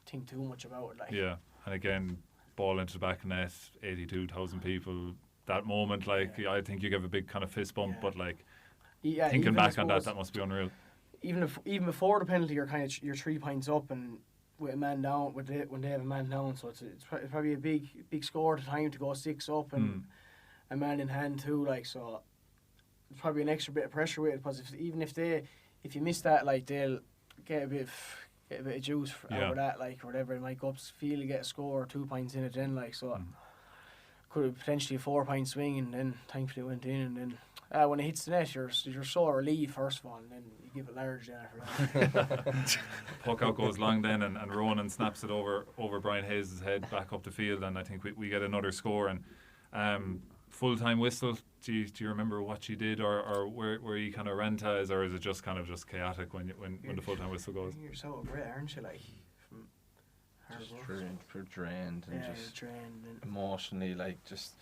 think too much about it, like. Yeah, and again, ball into the back of net, 82,000 people. That moment, like, I think you give a big kind of fist bump, but, like, thinking back on that must be unreal. Even before the penalty, you're 3 points up, and with a man down, when they have a man down. So it's probably a big score at the time to go 6 up and a man in hand too. Like, so it's probably an extra bit of pressure with it, because if you miss that, like, they'll get a bit of juice out of that, like, or whatever. It might go up field and get a score or 2 points in it then, like, so. Could have potentially a 4-point swing, and then thankfully it went in, and then when it hits the net, you're so relieved first of all, and then you give it large then after that. Puck out goes long then, and Ronan snaps it over Brian Hayes' head back up the field, and I think we get another score. And full-time whistle, do you remember what you did, or where you kind of ran to, or is it just kind of just chaotic when the full-time whistle goes? You're so great, aren't you, like? Just drained and just drained and emotionally, like, just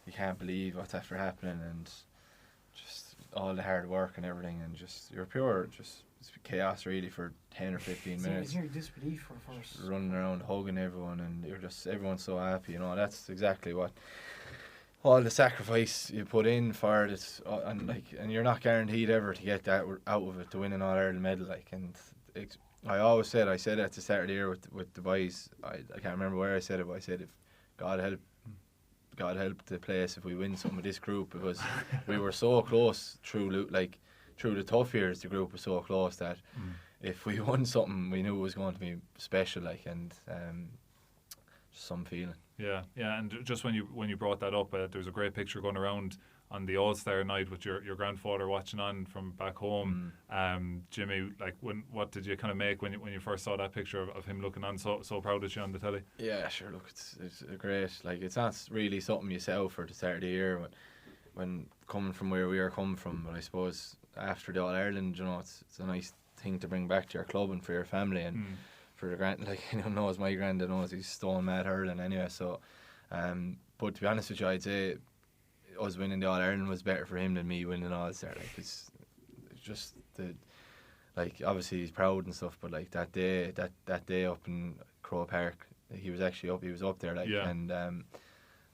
you can't believe what's after happening, and just all the hard work and everything, and just you're pure just it's chaos really for 10 or 15 minutes. You're disbelief for first. Running around hugging everyone, and everyone's so happy. You know, that's exactly what all the sacrifice you put in for it, and you're not guaranteed ever to get that out of it to win an All-Ireland medal, like, and I said it at the start of the year with the boys. I can't remember where I said it, but I said, if God help the place if we win something with this group, because we were so close through the tough years. The group was so close that if we won something, we knew it was going to be special, like, and just some feeling. Yeah, and just when you brought that up, there was a great picture going around on the All-Star night with your grandfather watching on from back home. Jimmy, like, what did you kind of make when you first saw that picture of him looking on so proud of you on the telly? Yeah, sure. Look, it's a great, like, it's not really something you sell for the start of the year when coming from where we are coming from. But I suppose after the All-Ireland, you know, it's a nice thing to bring back to your club and for your family, and for the grand, like, you know, knows my granddad knows he's stone mad hurling anyway. So, but to be honest with you, I'd say us winning the All-Ireland was better for him than me winning All-Star. Like, it's just obviously he's proud and stuff, but like that day up in Crow Park, he was up there, like, and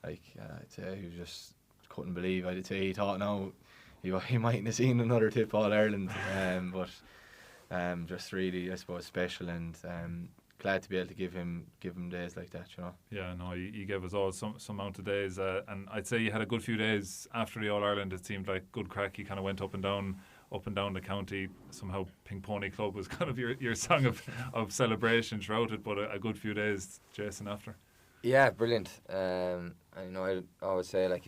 I'd say he just couldn't believe. I'd say he thought now he mightn't have seen another Tipp All-Ireland, but just really, I suppose, special, and glad to be able to give him days like that, you know. Yeah, no, you gave us all some amount of days, and I'd say you had a good few days after the All-Ireland. It seemed like good crack. You kind of went up and down the county. Somehow Pink Pony Club was kind of your song of celebration throughout it, but a good few days, Jason, after. Yeah, brilliant. And you know, I always say, like,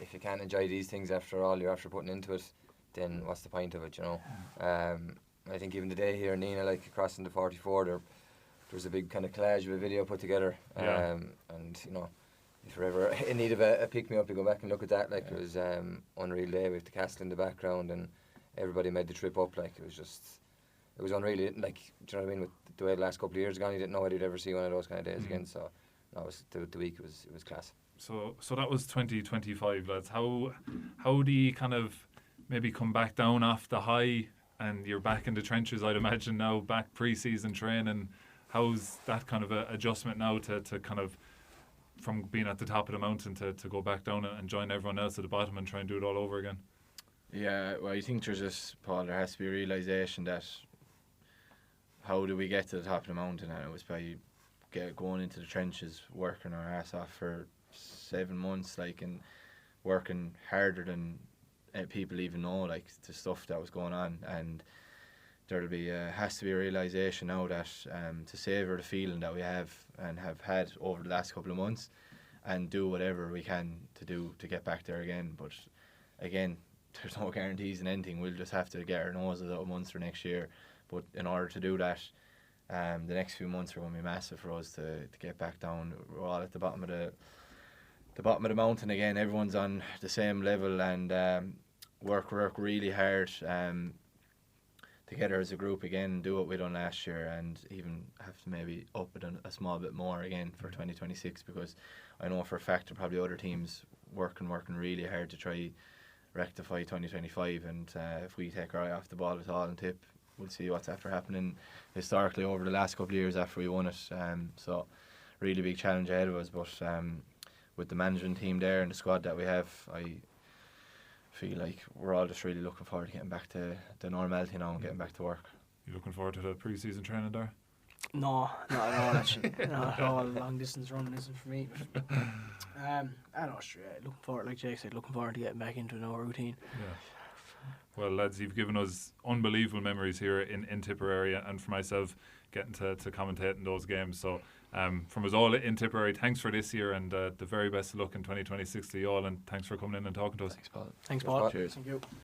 if you can't enjoy these things after all you're after putting into it, then what's the point of it, you know? I think even the day here in Nina, like, crossing the 44, there was a big kind of collage of a video put together, and you know, if you're ever in need of a pick-me-up, you go back and look at that. Like, it was unreal day with the castle in the background, and everybody made the trip up. Like, it was unreal. Like, do you know what I mean? With the way the last couple of years gone, you didn't know whether you'd ever see one of those kind of days again. So, no, it was the week. It was class. So that was 2025, lads. How do you kind of maybe come back down off the high, and you're back in the trenches, I'd imagine now, back pre-season training? How's that kind of a adjustment now to kind of, from being at the top of the mountain to go back down and join everyone else at the bottom and try and do it all over again? Yeah, well, I think there's just, Paul, there has to be a realisation that how do we get to the top of the mountain, and it was by going into the trenches, working our ass off for 7 months, like, and working harder than people even know, like, the stuff that was going on. And there'll be has to be a realisation now that to savour the feeling that we have and have had over the last couple of months, and do whatever we can to get back there again. But again, there's no guarantees in anything. We'll just have to get our noses out of Munster next year. But in order to do that, the next few months are going to be massive for us to get back down. We're all at the bottom of the mountain again. Everyone's on the same level, and work really hard together as a group again, do what we done last year, and even have to maybe up it a small bit more again for 2026, because I know for a fact there are probably other teams working really hard to try rectify 2025, and if we take our eye off the ball at all and Tipp, we'll see what's after happening historically over the last couple of years after we won it. So really big challenge ahead of us, but with the management team there and the squad that we have, I feel like we're all just really looking forward to getting back to the normality now and getting back to work. You looking forward to the pre-season training there? No, not at all actually. Not at all. Long distance running isn't for me. But, I know, sure, looking forward, like Jake said, looking forward to getting back into another routine. Yeah. Well, lads, you've given us unbelievable memories here in Tipperary, and for myself, getting to commentate in those games. So from us all in Tipperary, thanks for this year, and the very best of luck in 2026 to you all, and thanks for coming in and talking to us. Thanks, Paul. Thanks, Paul. Cheers. Thank you.